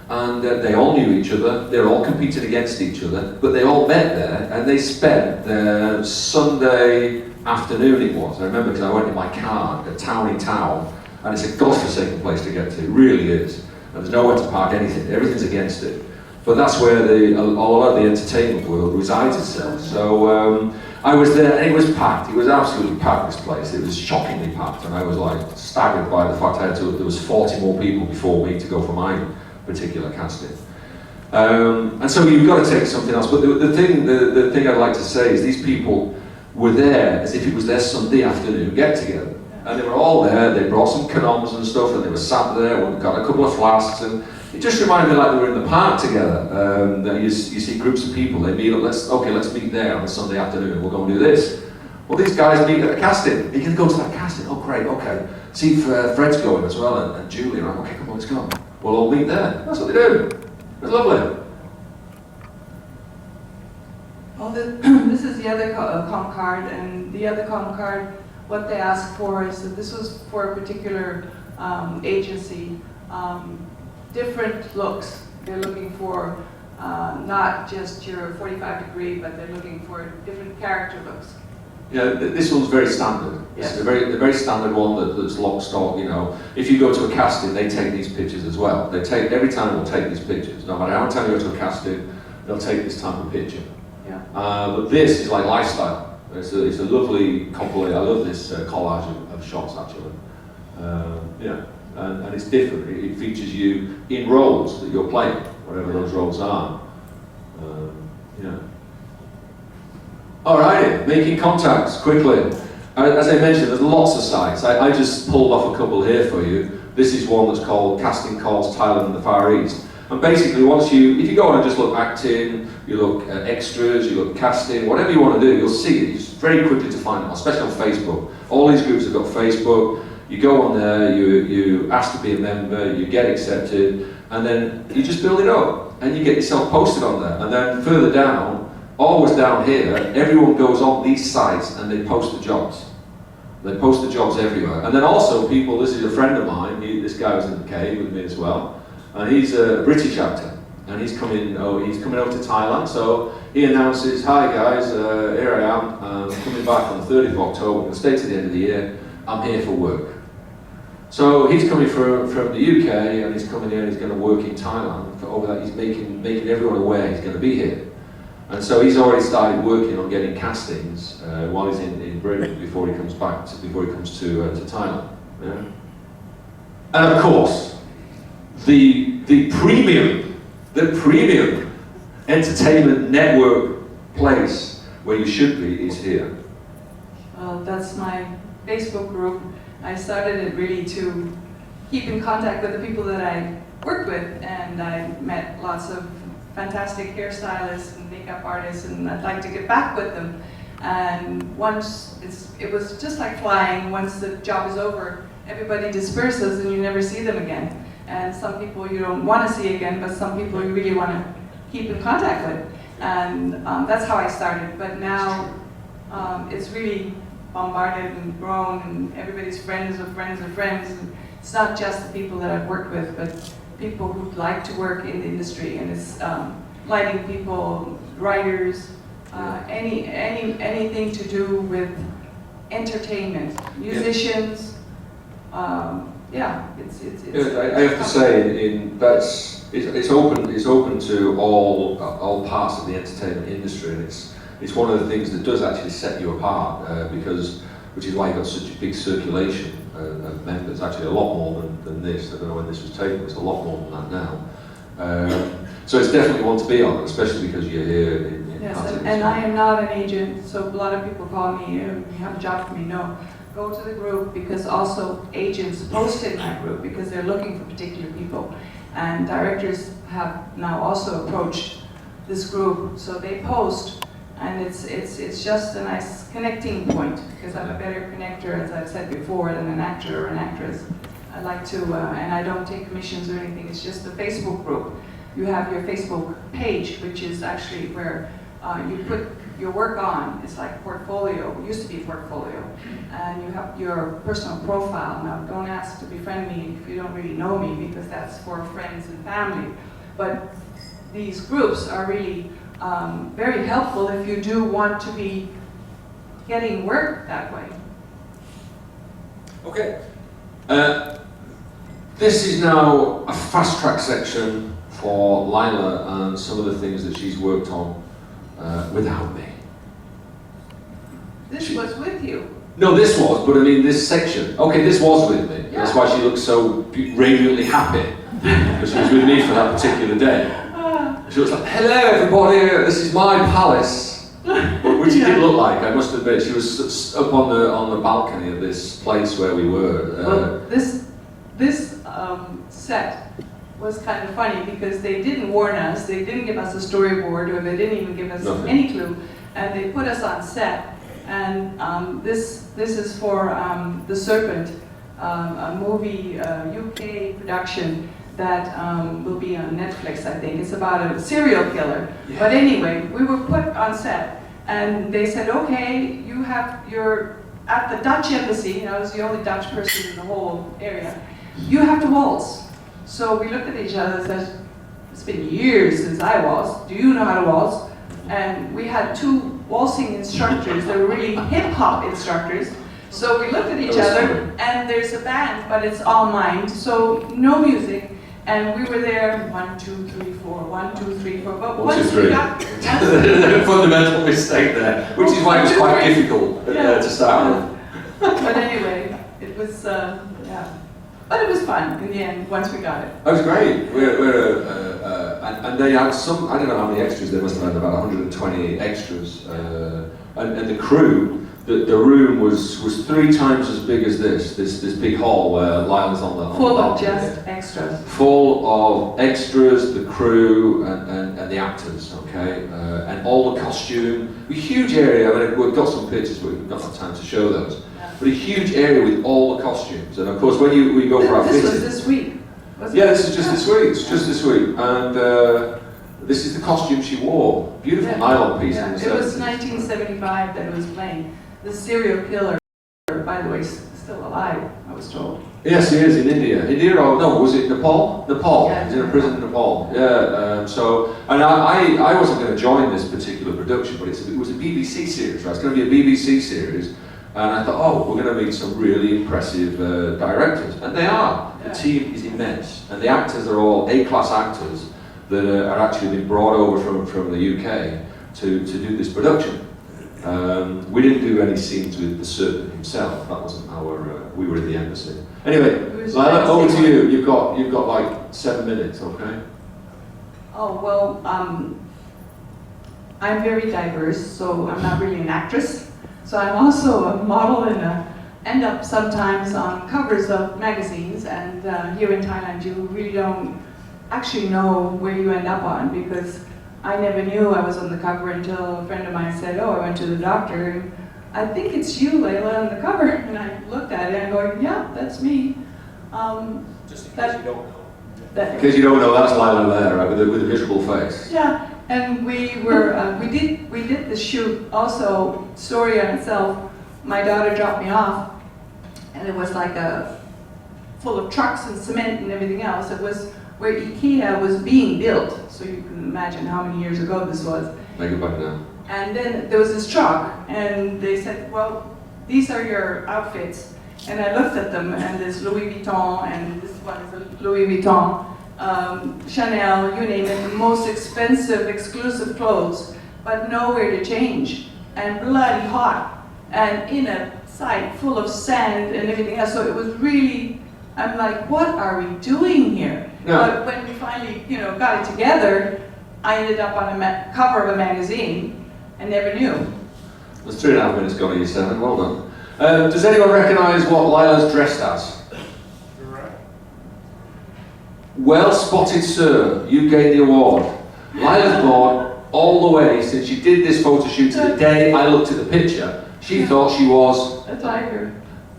And they all knew each other, they're all competing against each other, but they all met there and they spent their Sunday afternoon, it was. I remember because I went in my car, a town in town, and it's a godforsaken place to get to, it really is. And there's nowhere to park anything, everything's against it. But that's where a lot of the entertainment world resides itself. So I was there and it was packed, it was absolutely packed, this place, it was shockingly packed, and I was like staggered by the fact there was 40 more people before me to go for mine particular casting. And so you've got to take something else. But the thing I'd like to say is these people were there as if it was their Sunday afternoon get-together. And they were all there, they brought some canoms and stuff, and they were sat there, and got a couple of flasks, and it just reminded me like they were in the park together. You see groups of people, they meet up, let's meet there on a Sunday afternoon, we'll go and do this. Well, these guys meet at a casting. You can go to that casting. Oh, great, okay. See if Fred's going as well, and Julie. Right? Okay, come on, let's go. We'll all meet there. That's what they do. It's lovely. Well, this is the other com card, and the other com card, what they asked for is that this was for a particular agency, different looks. They're looking for not just your 45 degree, but they're looking for different character looks. Yeah, this one's very standard. Yes. It's a very standard one that's lock stock. You know, if you go to a casting, they take these pictures as well. They take every time they'll take these pictures. No matter how many times you go to a casting, they'll take this type of picture. Yeah. But this is like lifestyle. It's a lovely compilation. I love this collage of shots actually. Yeah, and it's different. It features you in roles that you're playing, whatever those roles are. Yeah. Alrighty, making contacts quickly. As I mentioned, there's lots of sites. I just pulled off a couple here for you. This is one that's called Casting Calls Thailand and the Far East. And basically, if you go on and just look acting, you look at extras, you look casting, whatever you want to do, you'll see it. It's very quickly to find it, especially on Facebook. All these groups have got Facebook. You go on there, you ask to be a member, you get accepted, and then you just build it up, and you get yourself posted on there. And then further down, always down here, everyone goes on these sites and they post the jobs. They post the jobs everywhere. And then also people, this is a friend of mine, this guy was in the cave with me as well, and he's a British actor, and he's coming over to Thailand, so he announces, hi guys, here I am, I'm coming back on the 30th of October, I'm going to stay to the end of the year, I'm here for work. So he's coming from the UK, and he's coming here and he's going to work in Thailand. For over that, he's making everyone aware he's going to be here. And so he's already started working on getting castings while he's in Britain before he comes back, before he comes to Thailand. Yeah? And of course, the premium entertainment network place where you should be is here. Well, that's my Facebook group. I started it really to keep in contact with the people that I worked with, and I met lots of fantastic hairstylists and makeup artists, and I'd like to get back with them. And once it was just like flying. Once the job is over, everybody disperses and you never see them again. And some people you don't want to see again, but some people you really want to keep in contact with. And that's how I started. But now it's really bombarded and grown, and everybody's friends of friends of friends. And it's not just the people that I've worked with, but people who like to work in the industry, and it's lighting people, writers, anything to do with entertainment, musicians. Yeah, it's I have to say, it's open to all parts of the entertainment industry, and it's one of the things that does actually set you apart, which is why you've got such a big circulation of members. Actually, a lot more than this. I don't know when this was taken. It's a lot more than that now. So it's definitely one to be on, especially because you're here in yes, and I am not an agent, so a lot of people call me, you have a job for me. No, go to the group, because also agents post in my group because they're looking for particular people, and directors have now also approached this group, so they post, and it's just a nice connecting point, because I'm a better connector, as I've said before, than an actor or an actress. I like to, and I don't take commissions or anything, it's just a Facebook group. You have your Facebook page, which is actually where you put your work on. It's like portfolio, it used to be a portfolio. And you have your personal profile. Now, don't ask to befriend me if you don't really know me, because that's for friends and family. But these groups are really very helpful if you do want to be getting work that way. Okay. This is now a fast track section for Lila and some of the things that she's worked on without me. This was with you. No, this was, but I mean this section. Okay, this was with me. Yeah. That's why she looks so radiantly happy, because she was with me for that particular day. She was like, hello everybody, this is my palace. Which it did look like, I must admit. She was up on the balcony of this place where we were. Well, this set was kind of funny, because they didn't warn us, they didn't give us a storyboard, or they didn't even give us any clue, and they put us on set, And this is for The Serpent, a movie, UK production that will be on Netflix, I think. It's about a serial killer. Yeah. But anyway, we were put on set, and they said, okay, you're at the Dutch embassy. I was the only Dutch person in the whole area. You have to waltz. So we looked at each other and said, it's been years since I waltzed. Do you know how to waltz? And we had 2 waltzing instructors. They were really hip-hop instructors. So we looked at each other, and there's a band, but it's all mimed, so no music. And we were there, 1, 2, 3, 4, 1, 2, 3, 4. But once we got, fundamental mistake there, which is why it was quite difficult to start with. But anyway, it was yeah. But it was fun in the end once we got it. That was great. And they had some, I don't know how many extras, they must have had about 120 extras. And the crew, the room was 3 times as big as this big hall where Lyle's on the Full of just extras. Full of extras, the crew, and the actors, okay? And all the costume. A huge area, I mean, we've got some pictures, but we've not got time to show those. But a huge area with all the costumes. And of course, when we go for our This fitting... was this week. Yeah, this is just this week. It's just this week. And this is the costume she wore. Beautiful nylon piece. Yeah. It was 1975 that it was playing. The serial killer, by the way, is still alive, I was told. Yes, he is in India. India, or no, was it Nepal? Nepal. Yeah, He's in a prison in Nepal. Yeah. And I wasn't going to join this particular production, but it was a BBC series, right? It's going to be a BBC series. And I thought, oh, we're going to meet some really impressive directors. And they are. The team is immense. And the actors are all A-class actors that are actually been brought over from the UK to do this production. We didn't do any scenes with the Serpent himself. That wasn't our, we were in the embassy. Anyway, Lila, over to you. You've got like 7 minutes, okay? Oh, well, I'm very diverse, so I'm not really an actress. So I'm also a model and end up sometimes on covers of magazines, and here in Thailand you really don't actually know where you end up on, because I never knew I was on the cover until a friend of mine said, oh, I went to the doctor, and I think it's you, Layla, on the cover. And I looked at it and going, yeah, that's me. Just in case you don't know. In case you don't know, that's Lila there, right, with a miserable face. Yeah, and we were, we did the shoot, also, story on itself. My daughter dropped me off, and it was like full of trucks and cement and everything else. It was where IKEA was being built, so you can imagine how many years ago this was. Make it back now. And then there was this truck, and they said, well, these are your outfits. And I looked at them, and there's Louis Vuitton, and this one is Louis Vuitton, Chanel, you name it, the most expensive, exclusive clothes, but nowhere to change, and bloody hot, and in a site full of sand and everything else. So it was really, I'm like, what are we doing here? Yeah. But when we finally, got it together, I ended up on a cover of a magazine, and never knew. There's 3.5 minutes gone, you said. Well done. Does anyone recognise what Lila's dressed as? Well spotted, sir. You gained the award. Lila's born all the way since she did this photo shoot to the day I looked at the picture. She thought she was a tiger.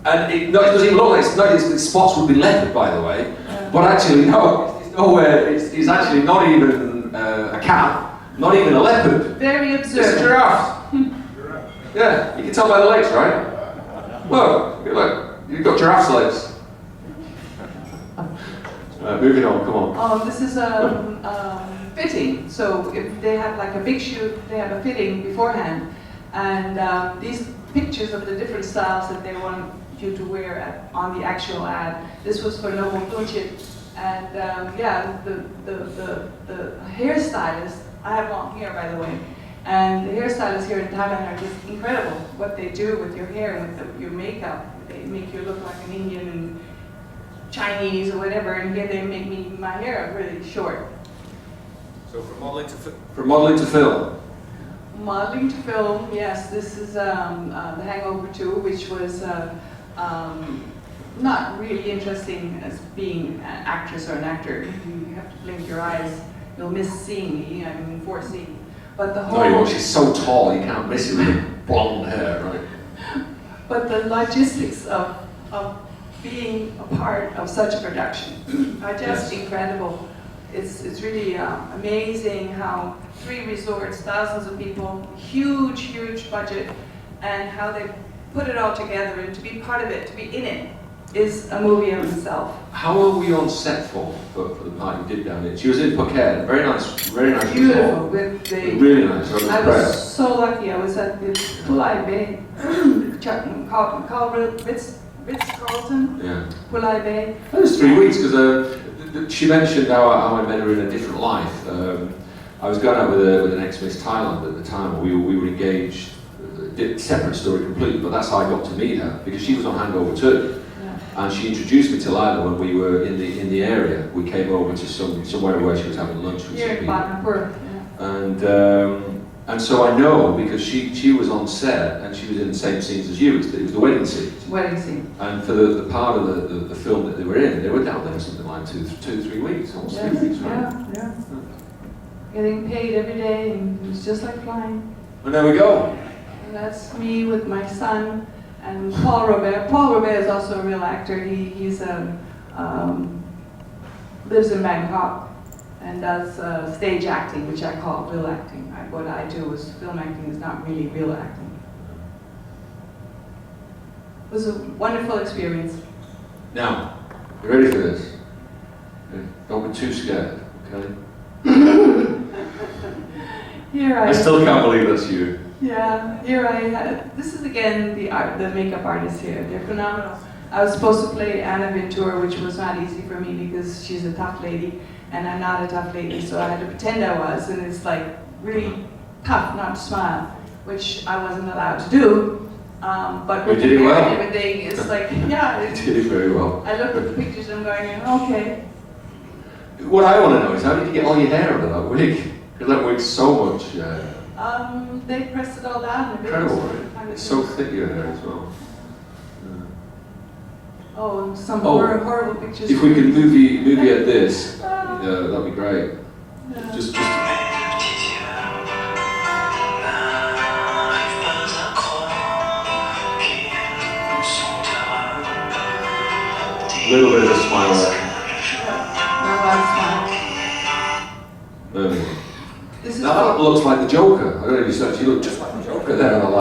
And it doesn't even look like the spots would be leopard, by the way. Yeah. But actually, no, it's nowhere. It's actually not even a cat, not even a leopard. Very observant. It's a giraffe. Yeah, you can tell by the legs, right? Look, you've got giraffe's legs. Moving on, come on. Oh, this is fitting. So if they have like a big shoot, they have a fitting beforehand. And these pictures of the different styles that they want you to wear on the actual ad. This was for Noble Tunchit. And yeah, the hairstylist, I have long hair by the way, and the hairstylists here in Thailand are just incredible. What they do with your hair and with your makeup. They make you look like an Indian and Chinese or whatever, and here they make my hair really short. So from modeling to film? Modeling to film, yes. This is The Hangover 2, which was not really interesting as being an actress or an actor. You have to blink your eyes. You'll miss seeing me. I'm in 4 scenes. But the whole... No, you won't. She's so tall, you can't miss it. blonde hair, right? But the logistics of being a part of such a production are just incredible. It's really amazing how 3 resorts, thousands of people, huge budget, and how they put it all together, and to be part of it, to be in it, is a movie of itself. How were we on set for the part you did down there? She was in Phuket, very nice Beautiful, resort. with the... Really nice, I was I impressed. was so lucky. I was at the Pulai Bay, called Ritz-Carlton, Yeah. Pulai Bay. That was 3 weeks, because she mentioned how I met her in a different life. I was going out with an ex-Miss Thailand at the time. We were engaged, separate story completely, but that's how I got to meet her, because she was on handover too. And she introduced me to Lila when we were in the area. We came over to somewhere where she was having lunch with Here some in people. Bangalore. And so I know, because she was on set and she was in the same scenes as you. It was the wedding scene. Wedding scene. And for the part of the film that they were in, they were down there something like 3 weeks, almost 3 weeks, right? Yeah. Getting paid every day, and it was just like flying. And there we go. And that's me with my son and Paul Robert. Paul Robert is also a real actor. He's lives in Bangkok and does stage acting, which I call real acting. What I do is film acting is not really real acting. It was a wonderful experience. Now, you ready for this? Okay. Don't be too scared, okay? Here I still can't believe that's you. Yeah, here I had, this is again the makeup artists here. They're phenomenal. I was supposed to play Anna Ventura, which was not easy for me because she's a tough lady, and I'm not a tough lady, so I had to pretend I was, and it's like really tough not to smile, which I wasn't allowed to do. But You with did the it hair well. and everything, it's like, yeah. You did it very well. I looked at the pictures and I'm going, okay. What I want to know is, how did you get all your hair under that wig? Because that wig's so much. They pressed it all down. Incredible, right? It's so thick, your hair as well. Oh, and some Oh, horrible pictures. If we could movie at this, that'd be great. Yeah. Just. A little bit of a smile there. There we go. This is Now that looks like the Joker. I don't know if you said, she looked just like the Joker there on that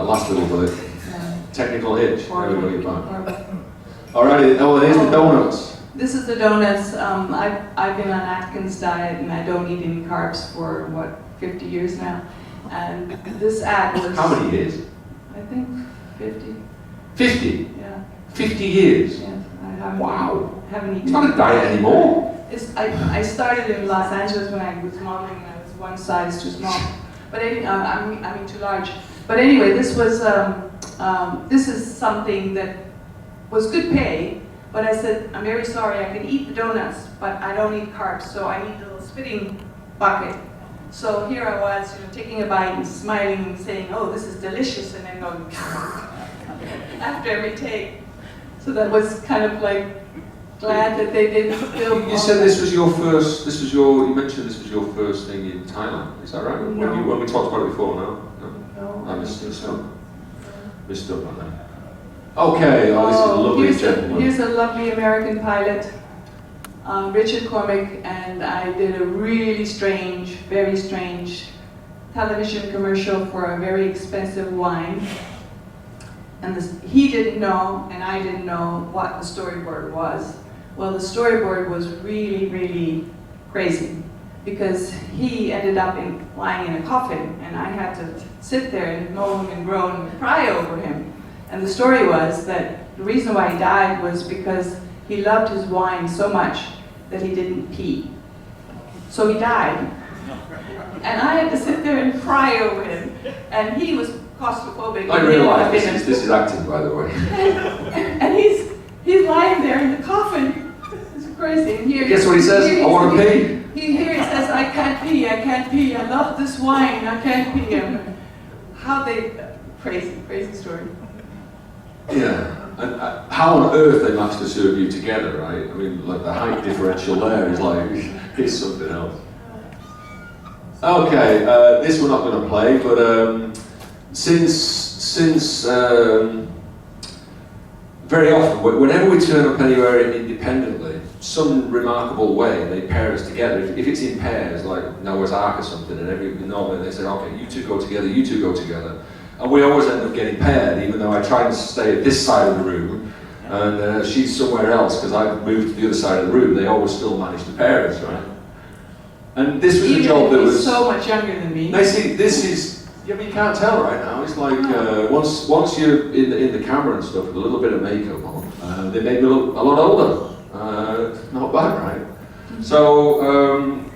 last little bit. Technical hitch. There we go, you're back. Alrighty, oh, here's the donuts. This is the donuts. I've been on Atkins diet and I don't eat any carbs for, what, 50 years now. And this ad was... How many years? I think 50. 50? Yeah. 50 years? Yes. I haven't, Wow. Haven't eaten. It's not a diet anymore. I started in Los Angeles when I was modeling and I was one size too small. But I mean too large. But anyway, this was this is something that was good pay. But I said, I'm very sorry, I can eat the donuts, but I don't eat carbs, so I need a little spitting bucket. So here I was, taking a bite and smiling and saying, oh, this is delicious, and then going after every take. So that was kind of like glad that they didn't film. You said this was your first. You mentioned this was your first thing in Thailand. Is that right? No. When we talked about it before, no. No, I missed up. Missed up on that. Okay, oh, this is a lovely gentleman. Here's a lovely American pilot, Richard Cormick, and I did a really strange, very strange television commercial for a very expensive wine. And he didn't know, and I didn't know what the storyboard was. Well, the storyboard was really, really crazy because he ended up lying in a coffin, and I had to sit there and moan and groan and cry over him. And the story was that the reason why he died was because he loved his wine so much that he didn't pee. So he died. And I had to sit there and cry over him. And he was claustrophobic. I realise this is acting, by the way. And he's lying there in the coffin. It's crazy. And here, Guess what he says? I want to pee. Here he says, I can't pee, I can't pee. I love this wine, I can't pee. Crazy story. Yeah, and how on earth they managed to serve you together, right? I mean, like the height differential there is like, it's something else. Okay, this we're not going to play, but since very often, whenever we turn up anywhere independently, some remarkable way they pair us together. If it's in pairs, like Noah's Ark or something, and normally they say, okay, you two go together, you two go together. And we always end up getting paired, even though I try and stay at this side of the room, and she's somewhere else because I've moved to the other side of the room. They always still manage to pair us, right? And this was a job that was so much younger than me. Now see, this is, yeah, but you can't tell right now. It's like once you're in the camera and stuff with a little bit of makeup on, they make me look a lot older. Not bad, right? So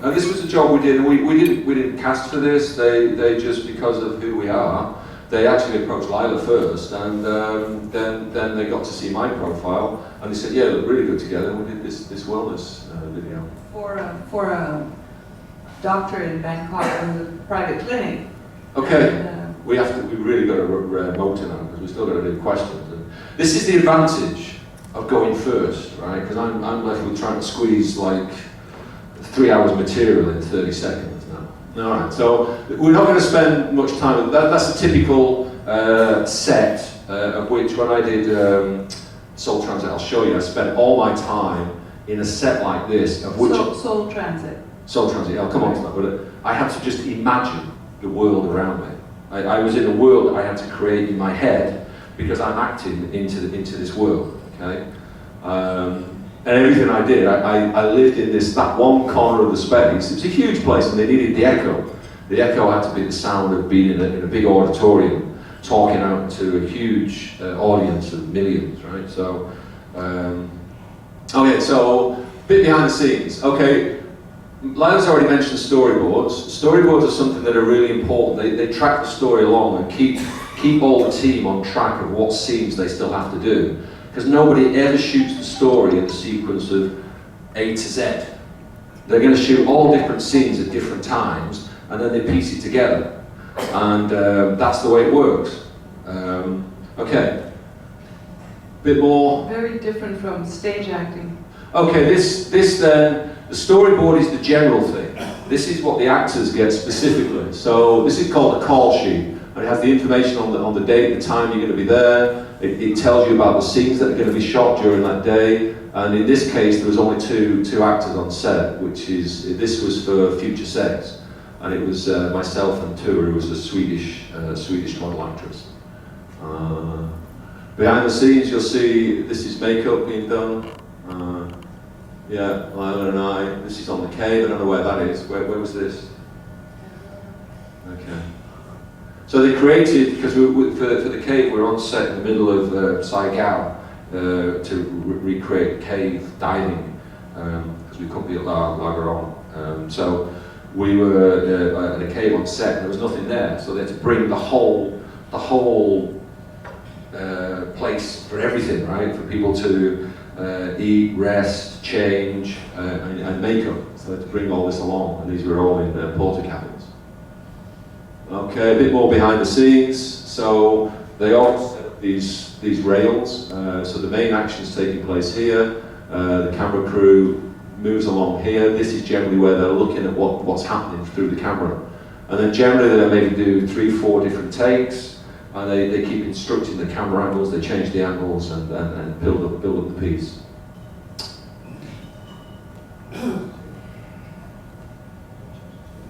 and this was a job we did. And we didn't cast for this. They just, because of who we are, they actually approached Lila first, and then they got to see my profile, and they said, yeah, look really good together. And we did this wellness video For a doctor in Bangkok in the private clinic. Okay. We really got to moat in on because we still got to do questions. And this is the advantage of going first, right? Because I'm left with trying to squeeze like 3 hours material in 30 seconds now. All right, so we're not going to spend much time. That's a typical set of which when I did Soul Transit, I'll show you. I spent all my time in a set like this, of which Soul Transit. Soul Transit. I'll come on to that, but I had to just imagine the world around me. I was in a world that I had to create in my head because I'm acting into this world. Okay, and everything I did, I lived in that one corner of the space. It was a huge place, and they needed the echo. The echo had to be the sound of being in a big auditorium, talking out to a huge audience of millions. Right. So, okay. So, bit behind the scenes. Okay. Lila's already mentioned storyboards. Storyboards are something that are really important. They track the story along and keep all the team on track of what scenes they still have to do. Because nobody ever shoots the story in the sequence of A to Z. They're going to shoot all different scenes at different times, and then they piece it together. And that's the way it works. Okay. Bit more. Very different from stage acting. Okay, this then. The storyboard is the general thing. This is what the actors get specifically. So this is called a call sheet, and it has the information on the date, the time you're going to be there. It tells you about the scenes that are going to be shot during that day. And in this case, there was only two actors on set, this was for Future Sex, and it was myself and Tua, who was a Swedish model actress. Behind the scenes, you'll see this is makeup being done. Yeah, Lila and I. This is on the cave. I don't know where that is. Where was this? Okay. So they created, because for the cave, we're on set in the middle of Saigon to recreate cave diving, because we couldn't be at Lager on. So we were in a cave on set, and there was nothing there. So they had to bring the whole place for everything, right? For people to eat, rest, change, and makeup. So they had to bring all this along, and these were all in porta cabins. Okay, a bit more behind the scenes. So they all set up these rails. So the main action is taking place here. The camera crew moves along here. This is generally where they're looking at what's happening through the camera. And then generally they maybe do 3-4 different takes. And they keep instructing the camera angles, they change the angles and build up the piece.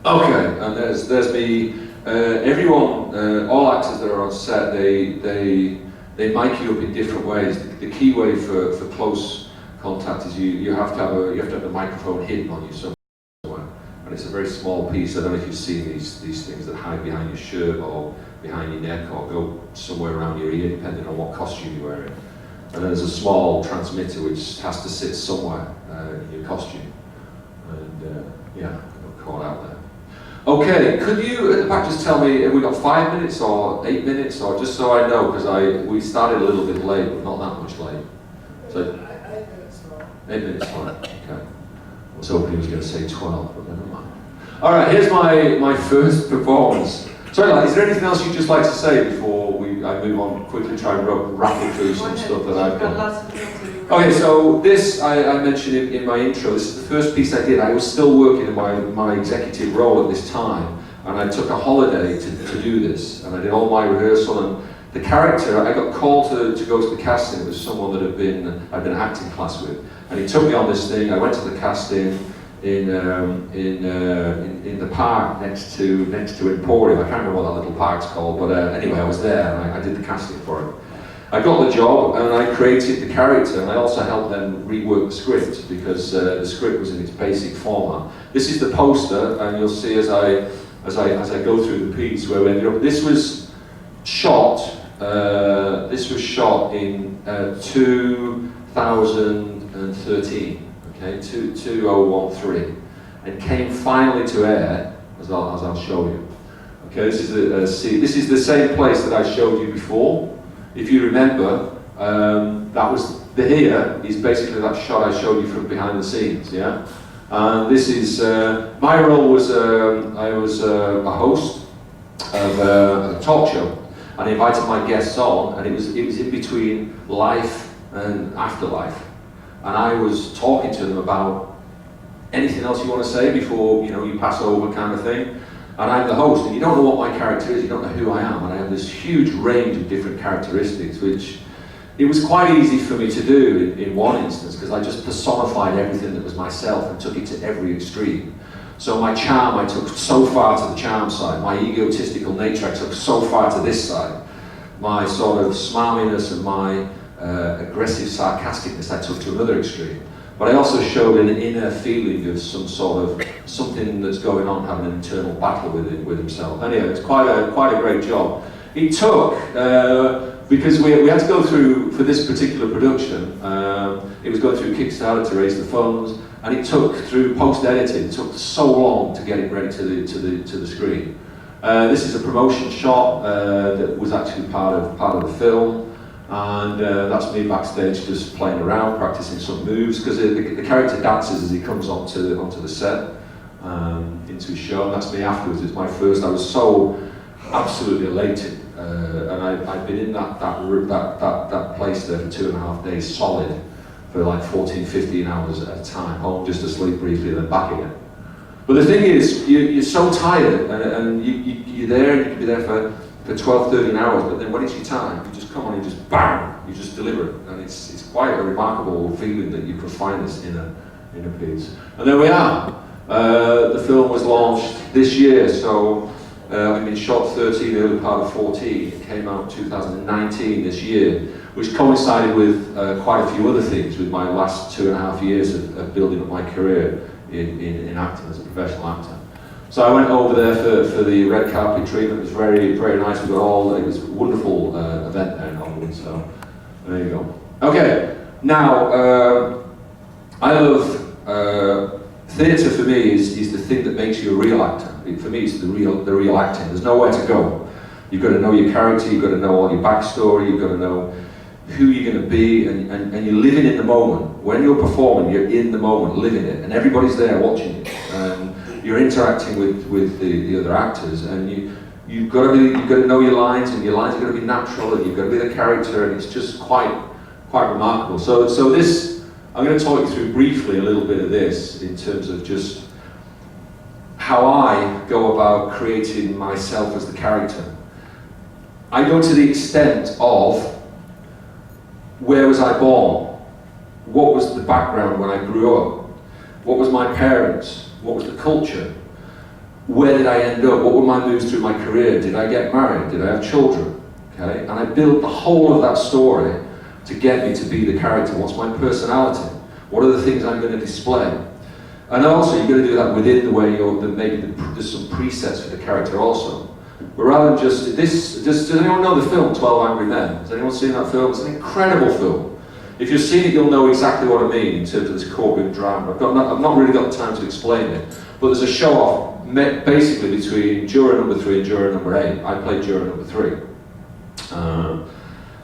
Okay, and there's me. Everyone, all actors that are on set, they mic you up in different ways. The key way for close contact is you have to have the microphone hidden on you somewhere, and it's a very small piece. I don't know if you've seen these things that hide behind your shirt or behind your neck or go somewhere around your ear, depending on what costume you're wearing. And then there's a small transmitter which has to sit somewhere in your costume. And yeah, got caught out there. Okay, could you at the back just tell me, have we got 5 minutes or 8 minutes, or just so I know, because we started a little bit late, but not that much late. So 8 minutes more. 8 minutes more. Okay. I was hoping he was going to say 12, but never mind. All right, here's my first performance. Sorry, is there anything else you'd just like to say before I move on quickly, try and rattle through some stuff that I've done? Okay, so this I mentioned in my intro. This is the first piece I did. I was still working in my executive role at this time, and I took a holiday to do this, and I did all my rehearsal, and the character, I got called to go to the casting. It was someone that I'd been acting class with, and he took me on this thing. I went to the casting in the park next to Emporium. I can't remember what that little park's called, but anyway, I was there and I did the casting for it. I got the job and I created the character, and I also helped them rework the script because the script was in its basic format. This is the poster, and you'll see as I go through the piece where we ended up. This was shot. This was shot in 2013. Okay, 2013, and came finally to air, as I'll show you. Okay, this is the same place that I showed you before. If you remember, that was here is basically that shot I showed you from behind the scenes. Yeah, and this is my role was I was a host of a talk show, and I invited my guests on, and it was in between life and afterlife. And I was talking to them about anything else you want to say before you pass over, kind of thing. And I'm the host, and you don't know what my character is, you don't know who I am, and I have this huge range of different characteristics, which it was quite easy for me to do in one instance, because I just personified everything that was myself and took it to every extreme. So my charm I took so far to the charm side, my egotistical nature I took so far to this side, my sort of smarminess and my aggressive sarcasticness I took to another extreme. But I also showed an inner feeling of something that's going on, having an internal battle with himself. Anyway, it's quite a great job. It took because we had to go through for this particular production. It was going through Kickstarter to raise the funds, and it took through post-editing. It took so long to get it ready to the screen. This is a promotion shot that was actually part of the film. And that's me backstage just playing around, practicing some moves, because the character dances as he comes onto the set, into his show, and that's me afterwards. It's my first. I was so absolutely elated, and I'd been in that place there for 2.5 days solid, for like 14, 15 hours at a time, home just to sleep briefly and then back again. But the thing is, you're so tired, and you're there, and you can be there for 12, 13 hours, but then when it's your time, you just come on and just bang, you just deliver it. And it's quite a remarkable feeling that you can find this in a piece. And there we are. The film was launched this year, so I've been shot 13, early part of 14. It came out 2019 this year, which coincided with quite a few other things with my last 2.5 years of building up my career in acting as a professional actor. So I went over there for the red carpet treatment. It was very, very nice. It was a wonderful event there in Hollywood, so there you go. Okay, now, I love, theatre for me is the thing that makes you a real actor. For me, it's the real acting. There's nowhere to go. You've got to know your character, you've got to know all your backstory, you've got to know who you're going to be, and you're living in the moment. When you're performing, you're in the moment, living it, and everybody's there watching you. You're interacting with the other actors, and you've got to know your lines, and your lines are going to be natural, and you've got to be the character, and it's just quite remarkable. So this, I'm going to talk you through briefly a little bit of this in terms of just how I go about creating myself as the character. I go to the extent of where was I born? What was the background when I grew up? What was my parents? What was the culture? Where did I end up? What were my moves through my career? Did I get married? Did I have children? Okay, and I built the whole of that story to get me to be the character. What's my personality? What are the things I'm going to display? And also, you're going to do that within the way there's some presets for the character also. But rather than just does anyone know the film 12 Angry Men? Has anyone seen that film? It's an incredible film. If you've seen it, you'll know exactly what I mean in terms of this courtroom drama. I've not really got the time to explain it, but there's a show-off basically between juror number 3 and juror number 8. I played juror number 3.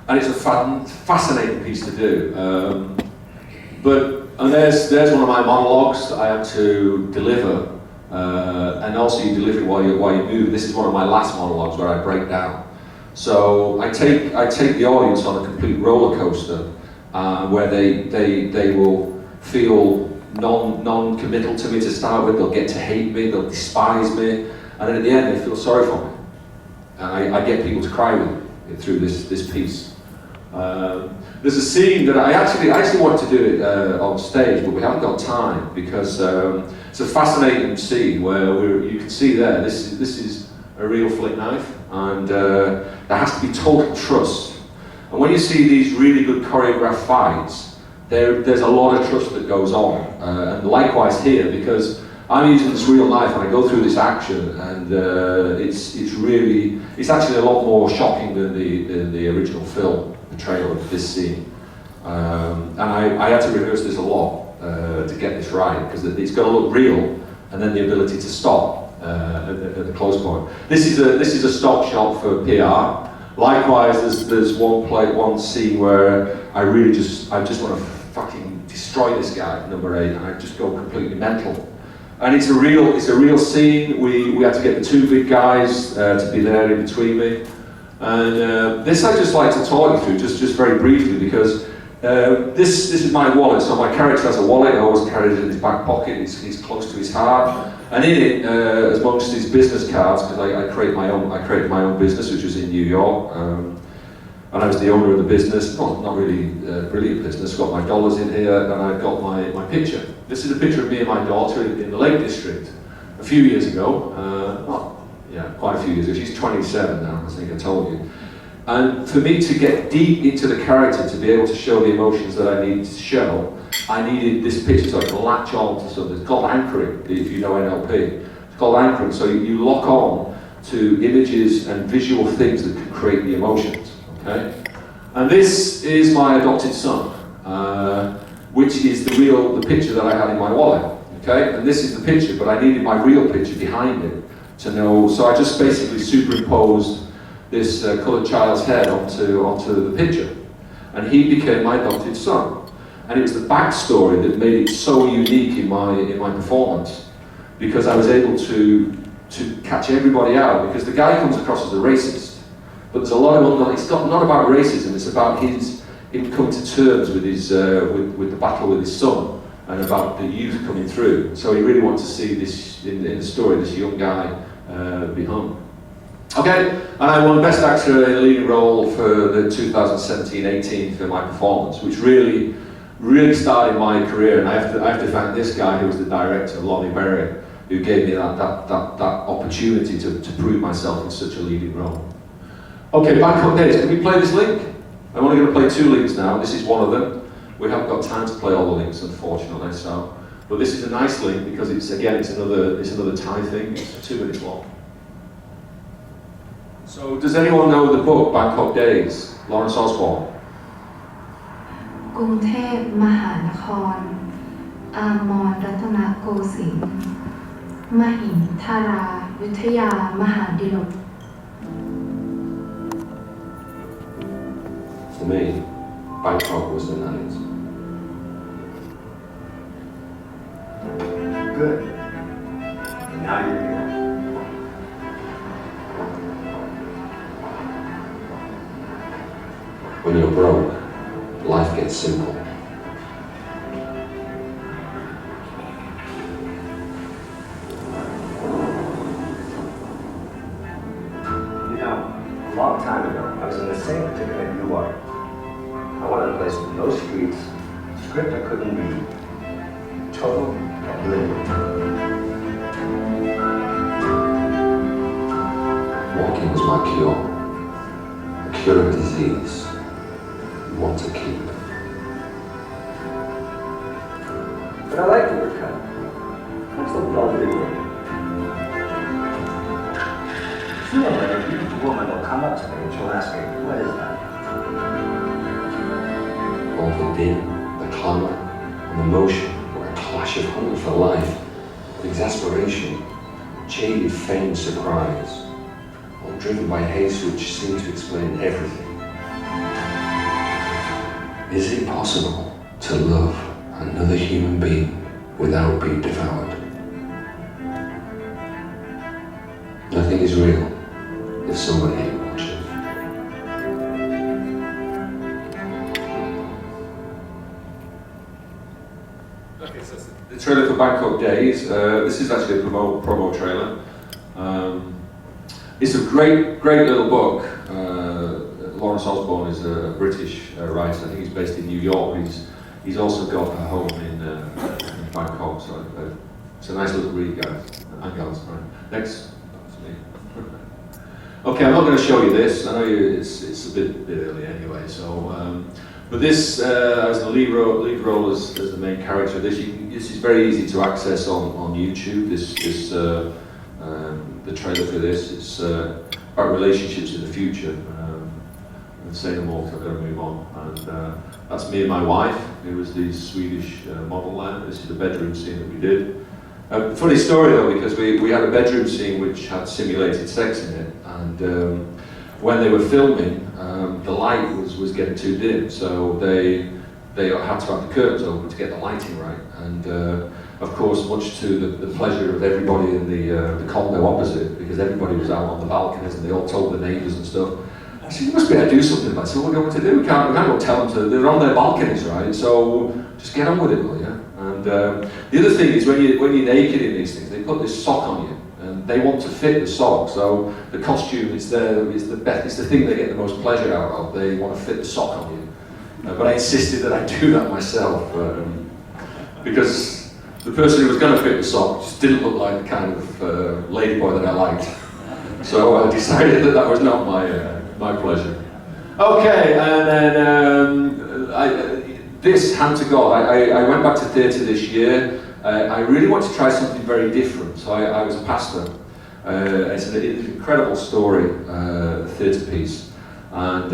And it's a fascinating piece to do. And there's one of my monologues that I had to deliver, and also you deliver it while you move. This is one of my last monologues where I break down. So I take the audience on a complete roller coaster, where they will feel non-committal to me to start with. They'll get to hate me, they'll despise me, And then at the end they feel sorry for me. And I get people to cry with me through this piece. There's a scene that I actually wanted to do it on stage, but we haven't got time because it's a fascinating scene where you can see there, this is a real flick knife, and there has to be total trust. And when you see these really good choreographed fights, there's a lot of trust that goes on. And likewise here, because I'm using this real knife and I go through this action, and it's actually a lot more shocking than the original film, the trailer of this scene. And I had to rehearse this a lot to get this right, because it's got to look real, and then the ability to stop at the close point. This is a stock shot for PR. Likewise, there's one scene where I just want to fucking destroy this guy, number 8, and I just go completely mental. And it's a real scene. We had to get the 2 big guys to be there in between me. And this I just like to talk you through, just very briefly, because this is my wallet. So my character has a wallet. I always carry it in his back pocket. It's close to his heart. And in it, amongst his business cards, because I created my own business, which was in New York. And I was the owner of the business, not really brilliant business. Got my dollars in here, and I've got my picture. This is a picture of me and my daughter in the Lake District a few years ago. Quite a few years ago. She's 27 now, I think I told you. And for me to get deep into the character, to be able to show the emotions that I need to show, I needed this picture so I can latch on to something. It's called anchoring, if you know NLP. It's called anchoring, so you lock on to images and visual things that can create the emotions. Okay? And this is my adopted son, which is the picture that I had in my wallet. Okay? And this is the picture, but I needed my real picture behind it to know. So I just basically superimposed this coloured child's head onto the picture, and he became my adopted son. And it was the backstory that made it so unique in my performance, because I was able to catch everybody out, because the guy comes across as a racist, but there's a lot of it's not about racism. It's about him coming to terms with his with the battle with his son, and about the youth coming through. So he really wanted to see this in the story, this young guy be hung. Okay, and I won Best Actor in a Leading Role for the 2017-18 for my performance, which really started my career. And I have to thank this guy who was the director, Lonnie Berry, who gave me that opportunity to prove myself in such a leading role. Okay, Bangkok Days. Can we play this link? I'm only going to play 2 links now. This is one of them. We haven't got time to play all the links, unfortunately. But this is a nice link because it's another Thai thing. It's 2 minutes long. So, does anyone know the book Bangkok Days? Lawrence Osborne. กรุงเทพมหานคร อามรรัตนโกสินทร์ มหินทรายุทธยามหาดิลก For me, Bangkok was the night. Good. Now you're here. When you're broke, life gets simple. You know, a long time ago, I was in the same predicament you are. I wanted a place with no streets, script I couldn't read, total oblivion. Walking was my cure. A cure of disease. Want to keep. But I like the word cut. What's the lovely word? Sooner or later, a beautiful woman will come up to me and she'll ask me, what is that? All the din, the clamour, and the motion were a clash of hunger for life, exasperation, jaded feigned surprise, all driven by haste which seemed to explain everything. Is it possible to love another human being without being devoured? Nothing is real if somebody ain't watching. Okay, so the trailer for Bangkok Days. This is actually a promo trailer. It's a great little book. Lawrence Osborne is a British writer. I think he's based in New York. He's also got a home in Bangkok. So it's a nice little read, guys. And girls, right? Next. Okay, I'm not going to show you this. I know it's a bit early anyway. So, but this as the lead role as the main character. This is very easy to access on YouTube. The trailer for this. It's about relationships in the future. And say no more because I've got to move on. And that's me and my wife, who was the Swedish model there. This is the bedroom scene that we did. Funny story though, because we had a bedroom scene which had simulated sex in it, and when they were filming, the light was getting too dim, so they had to have the curtains open to get the lighting right. And of course, much to the pleasure of everybody in the condo opposite, because everybody was out on the balconies and they all told the neighbours and stuff. I said, you must be able to do something about it. So what are we going to do? We can't go tell them they're on their balconies, right? So just get on with it, will you? And the other thing is when you're naked in these things, they put this sock on you, and they want to fit the sock. So the costume is the thing they get the most pleasure out of. They want to fit the sock on you. But I insisted that I do that myself because the person who was going to fit the sock just didn't look like the kind of ladyboy that I liked. So I decided that was not my pleasure. Okay, and then this, Hand to God, I went back to theatre this year. I really wanted to try something very different, so I was a pastor. It's an incredible story, theatre piece, and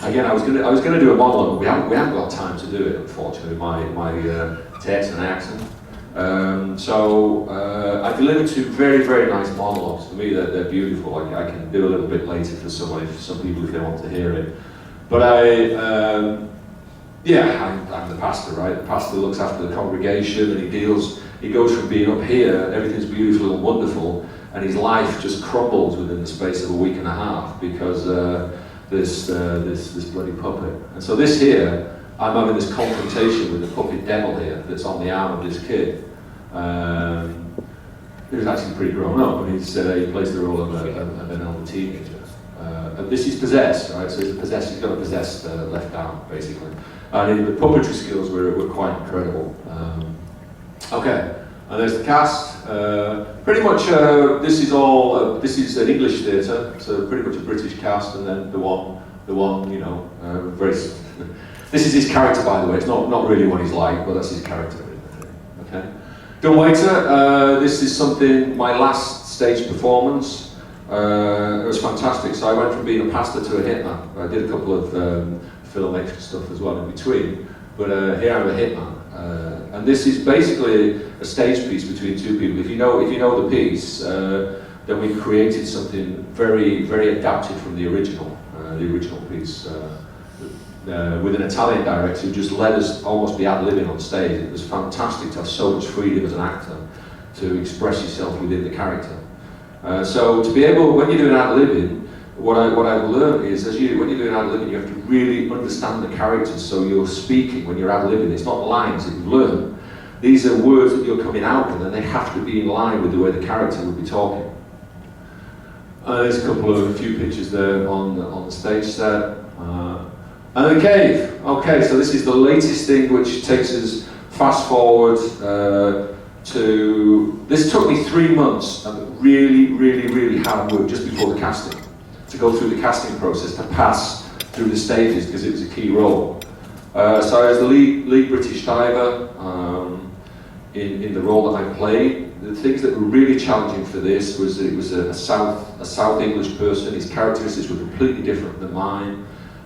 again, I was going to do a monologue, but we haven't got time to do it, unfortunately. My text and accent. So I delivered two very nice monologues. For me, they're beautiful. I can do a little bit later for some people if they want to hear it. But I'm the pastor, right? The pastor looks after the congregation, and he goes from being up here, everything's beautiful and wonderful, and his life just crumbles within the space of a week and a half because this bloody puppet. And so this here, I'm having this confrontation with the puppet devil here that's on the arm of this kid. Who's actually pretty grown up, and he plays the role of an elder teenager. And this is possessed, right? So he's got a possessed left arm, basically. And the puppetry skills were quite incredible. Okay, and there's the cast. Pretty much, this is an English theatre, so pretty much a British cast, and then the one, you know, very. This is his character, by the way. It's not really what he's like, but that's his character. Okay. Dumb Waiter. This is my last stage performance. It was fantastic. So I went from being a pastor to a hitman. I did a couple of film extra stuff as well in between. But here I'm a hitman. And this is basically a stage piece between two people. If you know the piece, then we created something very adapted from the original piece. With an Italian director who just let us almost be ad-libbing on stage. It was fantastic to have so much freedom as an actor to express yourself within the character. So to be able, when you're doing ad-libbing, what I've learned is when you're doing ad-libbing, you have to really understand the characters. So you're speaking when you're ad-libbing. It's not lines that you've learned. These are words that you're coming out with, and they have to be in line with the way the character would be talking. There's a few pictures there on the stage set. And the cave. Okay, so this is the latest thing which takes us fast forward to... This took me 3 months of really hard work just before the casting. To go through the casting process, to pass through the stages, because it was a key role. So I was the lead British diver in the role that I played. The things that were really challenging for this was that it was a South English person. His characteristics were completely different than mine.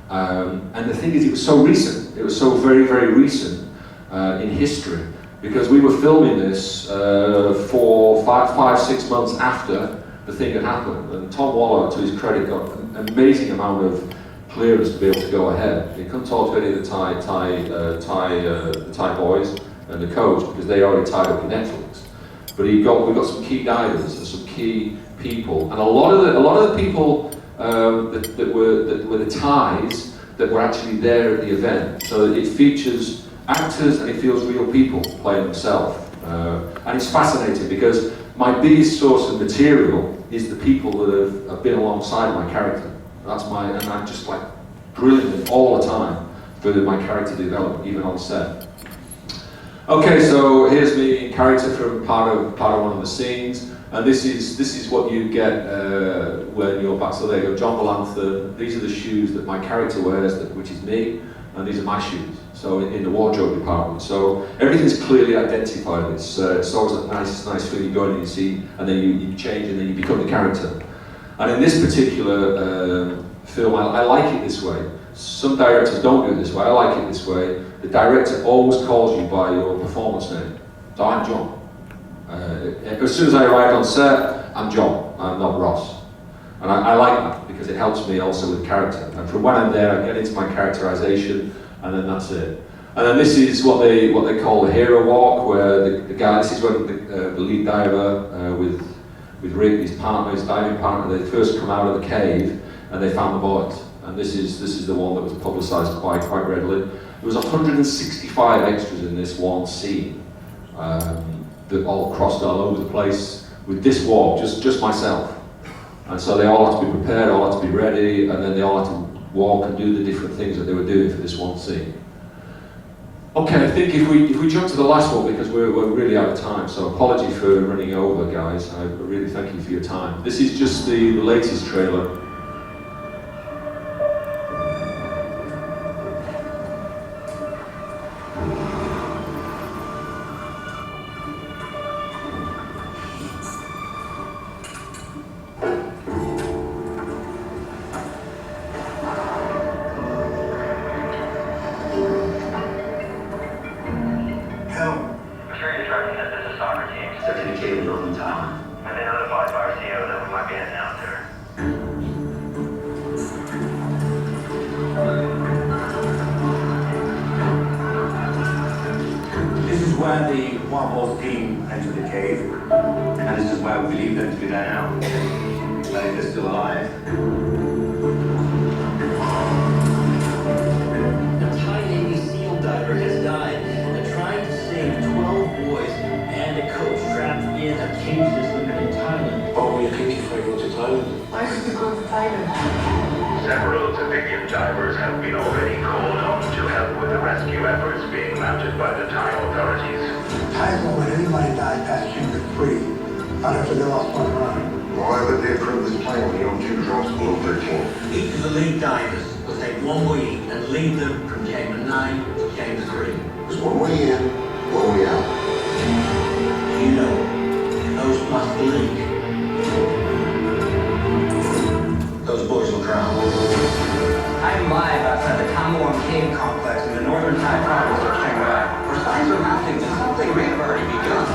And the thing is, it was so recent. It was so very recent in history, because we were filming this for 5-6 months after the thing had happened. And Tom Waller, to his credit, got an amazing amount of clearance to be able to go ahead. He couldn't talk to any of the Thai boys and the coach because they already tied up with Netflix. But we got some key divers and some key people, and a lot of the people that were the Thais that were actually there at the event. So it features actors and it feels real people playing themselves. And it's fascinating because my biggest source of material is the people that have been alongside my character. And I'm just like drilling it all the time for my character development, even on set. Okay, so here's me in character from part of one of the scenes, and this is what you get when you're back. So there you go, John Blantham. These are the shoes that my character wears, which is me, and these are my shoes. So in the wardrobe department, so everything's clearly identified. It's always a nice feeling. You go in and you see, and then you change, and then you become the character. And in this particular film, I like it this way. Some directors don't do it this way. I like it this way. The director always calls you by your performance name. So I'm John. As soon as I arrived on set, I'm John. I'm not Ross. And I like that because it helps me also with character. And from when I'm there, I get into my characterization, and then that's it. And then this is what they call the hero walk, where the guy. This is when the lead diver with Rick, his partner, his diving partner, they first come out of the cave and they found the boys. And this is the one that was publicised quite readily. There was 165 extras in this one scene that all crossed all over the place with this walk, just myself. And so they all had to be prepared, all had to be ready, and then they all had to walk and do the different things that they were doing for this one scene. Okay, I think if we jump to the last one, because we're really out of time, so apology for running over, guys. I really thank you for your time. This is just the latest trailer. Where the Wild team entered the cave, and this is where we believe them to be there now. But if they're still alive. A Thai Navy SEAL diver has died. They're trying to save 12 boys and a coach trapped in a cave system in Thailand. What were you thinking before you went to Thailand? Why would you go to Thailand? Several civilian divers have been already called on to help with the rescue efforts being mounted by the Thai authorities. Thais won't let anybody die past June 3. Not after they lost one run. Why would they approve this plan when you own 2 drones below 13? Each of the lead divers will take one buoy and lead them from chamber 9 to chamber 3. There's one way in, one way out. You know, those must leak. Those boys will drown. I'm live outside the Kamorn Cave Complex in the northern Thai province of Chiang Rai, where signs are mounting that something may have already begun.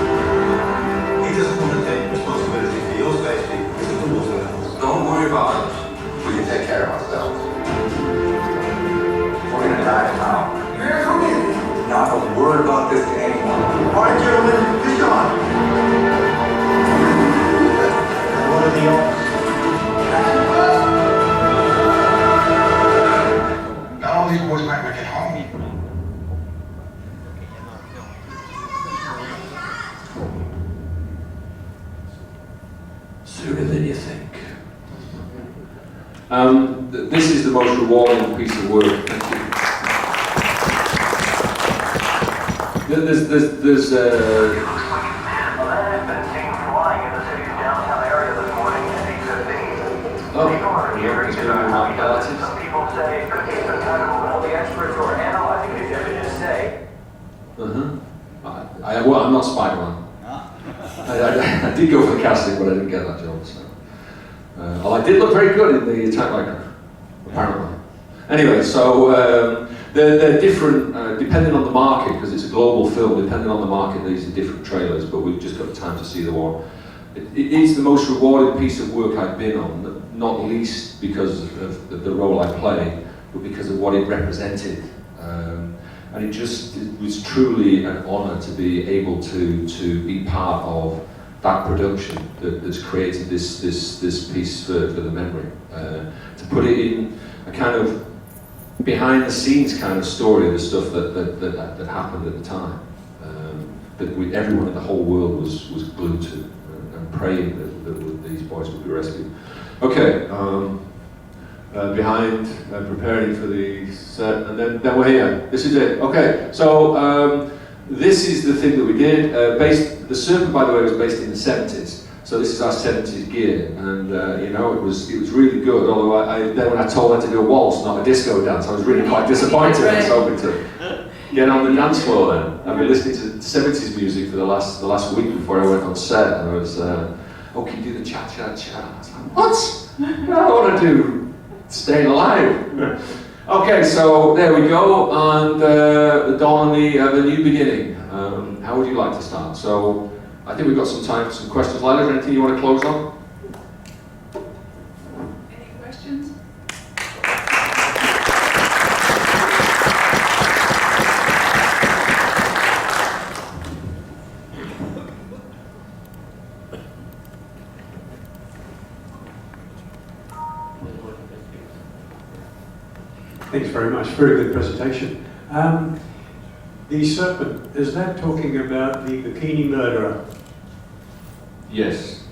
He doesn't want to take responsibility for your safety. He's looking for someone else. Don't worry about it. We can take care of ourselves. We're gonna die now. Not a word about this to anyone. All right, gentlemen, it's on. What are the odds? Not all these boys might make it home. Sooner than you think. This is the most rewarding piece of work. Thank you. There's It looks like a man. A man has been seen flying in the city's downtown area this morning at 8:15. Oh, People are curious yeah, about how he does it. relatives. Some people say it could be some kind of all the experts who are analyzing these images say. Well, I'm not Spider-Man. I did go for the casting, but I didn't get that job. So, well, I did look very good in the attack like apparently. Anyway, so they're different depending on the market, because it's a global film. Depending on the market, these are different trailers, but we've just got time to see the one. It is the most rewarding piece of work I've been on, not least because of the role I play, but because of what it represented. And it was truly an honour to be able to be part of that production that's created this piece for the memory. To put it in a kind of behind the scenes kind of story, the stuff that happened at the time, that everyone in the whole world was glued to praying that these boys would be rescued. Okay, behind, preparing for the set, and then we're here. This is it. Okay, so this is the thing that we did. The Serpent, by the way, was based in the 70s. So this is our 70s gear, and you know, it was really good. Although then when I told her to do a waltz, not a disco dance, I was really quite disappointed. I was hoping to get on the dance floor then. I've been listening to 70s music for the last week before I went on set, and I was, oh, can you do the cha-cha-cha? I was like, what? I want to do Staying Alive. Okay, so there we go, and the dawn of the new beginning. How would you like to start? So I think we've got some time for some questions. Lila, is there anything you want to close on? Any questions? Thanks very much. Very good presentation. The Serpent, is that talking about the bikini murderer? Yes.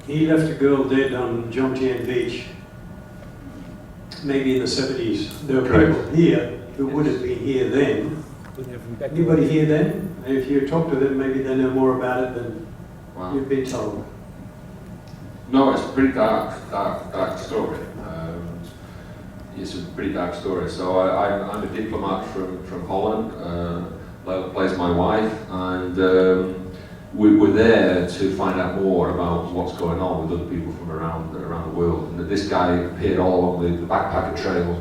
He left a girl dead on Jomtien Beach, maybe in the 70s. There were people here who would have been here then. Anybody here then? And if you talk to them, maybe they know more about it than you've been told. No, it's a pretty dark story. It's a pretty dark story. So I'm a diplomat from Holland. Lila plays my wife, and we were there to find out more about what's going on with other people from around the world. And this guy appeared all along the backpacker trail.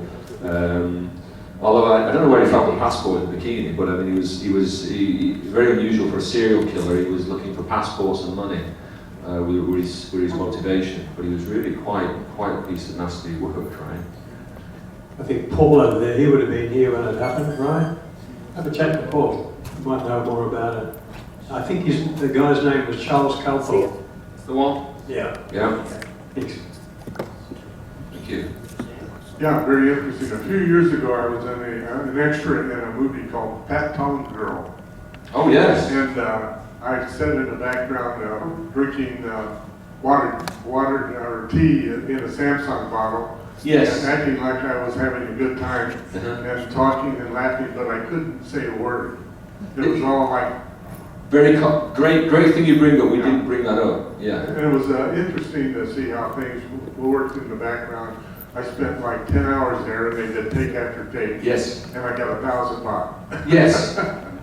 Although I don't know where he found the passport in the bikini, but I mean he was very unusual for a serial killer. He was looking for passports and money. Were his motivation, but he was really quite a piece of nasty work, right? I think Paul over there, he would have been here when it happened, right? Have a chat to Paul. You might know more about it. I think the guy's name was Charles Calthorpe. That's the one? Yeah. Yeah. Thanks. Thank you. Yeah, very interesting. A few years ago, I was in an extra in a movie called Pat Tom's Girl. Oh, yes. And I sat in the background drinking water or tea in a Samsung bottle. Yes. And acting like I was having a good time and talking and laughing, but I couldn't say a word. It was all like... Great thing you bring up. We didn't bring that up. Yeah. And it was interesting to see how things worked in the background. I spent like 10 hours there, and they did take after take. Yes. And I got 1,000 baht. Yes.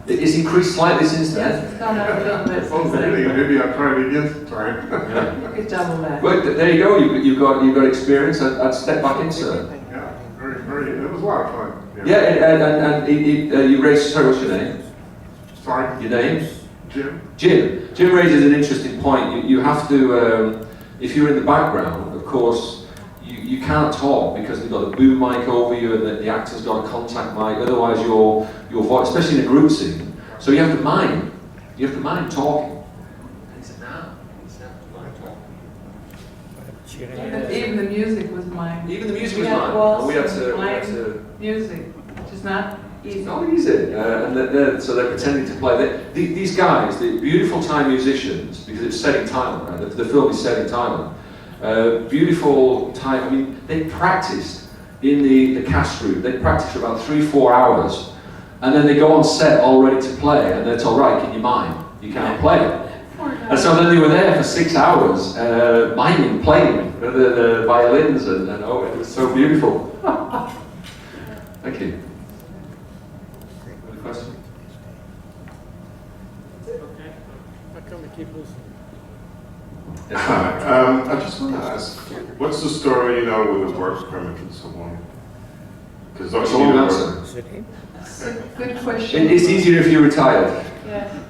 It's increased slightly since then. Yes, it's gone up a little bit. Oh, really? Maybe I'll try it again sometime. You could double that. Well, there you go. You've got experience. I'd step back into it. Yeah, very. It was a lot of fun. Yeah, and you raised. Sorry, what's your name? Sorry. Your name? Jim. Jim raises an interesting point. You have to, if you're in the background, of course, you can't talk because they've got a boom mic over you, and the actor's got a contact mic. Otherwise, your voice, especially in a group scene, so you have to mind. You have to mind talking. Even the music was mine. Even the music was we had mine. waltz We had and to music, which is not easy. It's not easy. So they're pretending to play. These guys, the beautiful Thai musicians, because it's set in Thailand, right? The film is set in Thailand. Beautiful Thai. I mean, they practiced in the cast room. They practiced for about 3-4 hours, and then they go on set all ready to play, and they're told, right, can you mime? You can't play. And so then they were there for 6 hours, miming, playing the violins, and oh, it was so beautiful. Thank you. Any question? Okay. How come we keep listening? Yes. Hi. I just want to ask, what's the story, with the work permit and so on? Because It's a long answer. That's a good question. It's easier if you're retired. Yeah.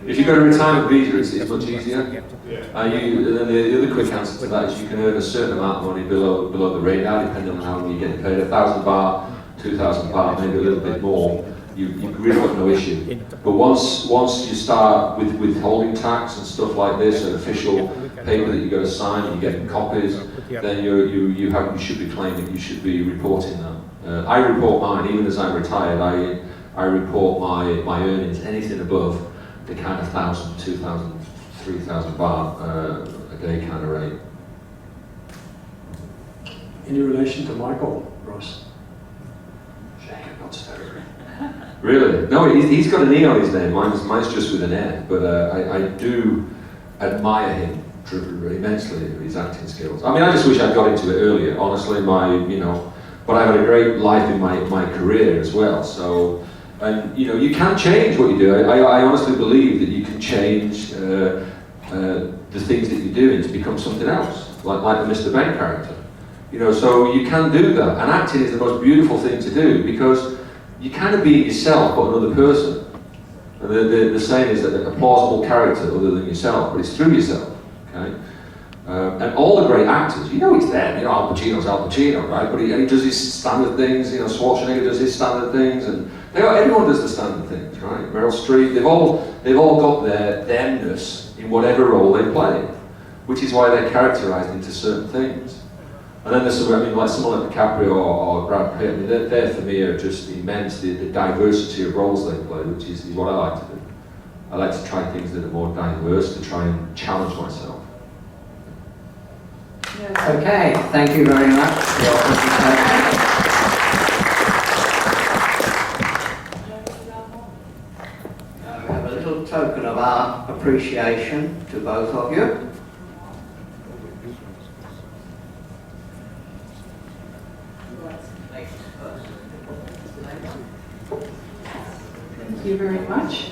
If you've got a retirement visa, it's much easier. And then the other quick answer to that is you can earn a certain amount of money below the radar, depending on how long you're getting paid. 1,000 baht, 2,000 baht, maybe a little bit more. You've really got no issue. But once you start with withholding tax and stuff like this, an official paper that you've got to sign, and you're getting copies, then you should be claiming, you should be reporting that. I report mine, even as I'm retired. I report my earnings, anything above the kind of 1,000, 2,000, 3,000 baht a day kind of rate. Any relation to Michael Ross? Jacob, not so. Really? No, he's got an E on his name. Mine's just with an N. But I do admire him immensely, his acting skills. I mean, I just wish I'd got into it earlier. Honestly, but I've had a great life in my career as well. So, and you can change what you do. I honestly believe that you can change the things that you do to become something else, like the Mr. Ben character. So you can do that. And acting is the most beautiful thing to do because you kind of be yourself but another person. And the saying is that a plausible character other than yourself, but it's through yourself. Okay? And all the great actors, it's them. Al Pacino's Al Pacino, right? But he does his standard things. Schwarzenegger does his standard things, and everyone does the standard things, right? Meryl Streep, they've all got their themness in whatever role they play, which is why they're characterized into certain things. And then there's like someone like DiCaprio or Brad Pitt. I mean, they're for me are just immense. The diversity of roles they play, which is what I like to do. I like to try things that are more diverse to try and challenge myself. Okay, thank you very much for your presentation. We have a little token of our appreciation to both of you. Thank you very much.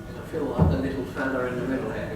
I feel like the little fella in the middle here,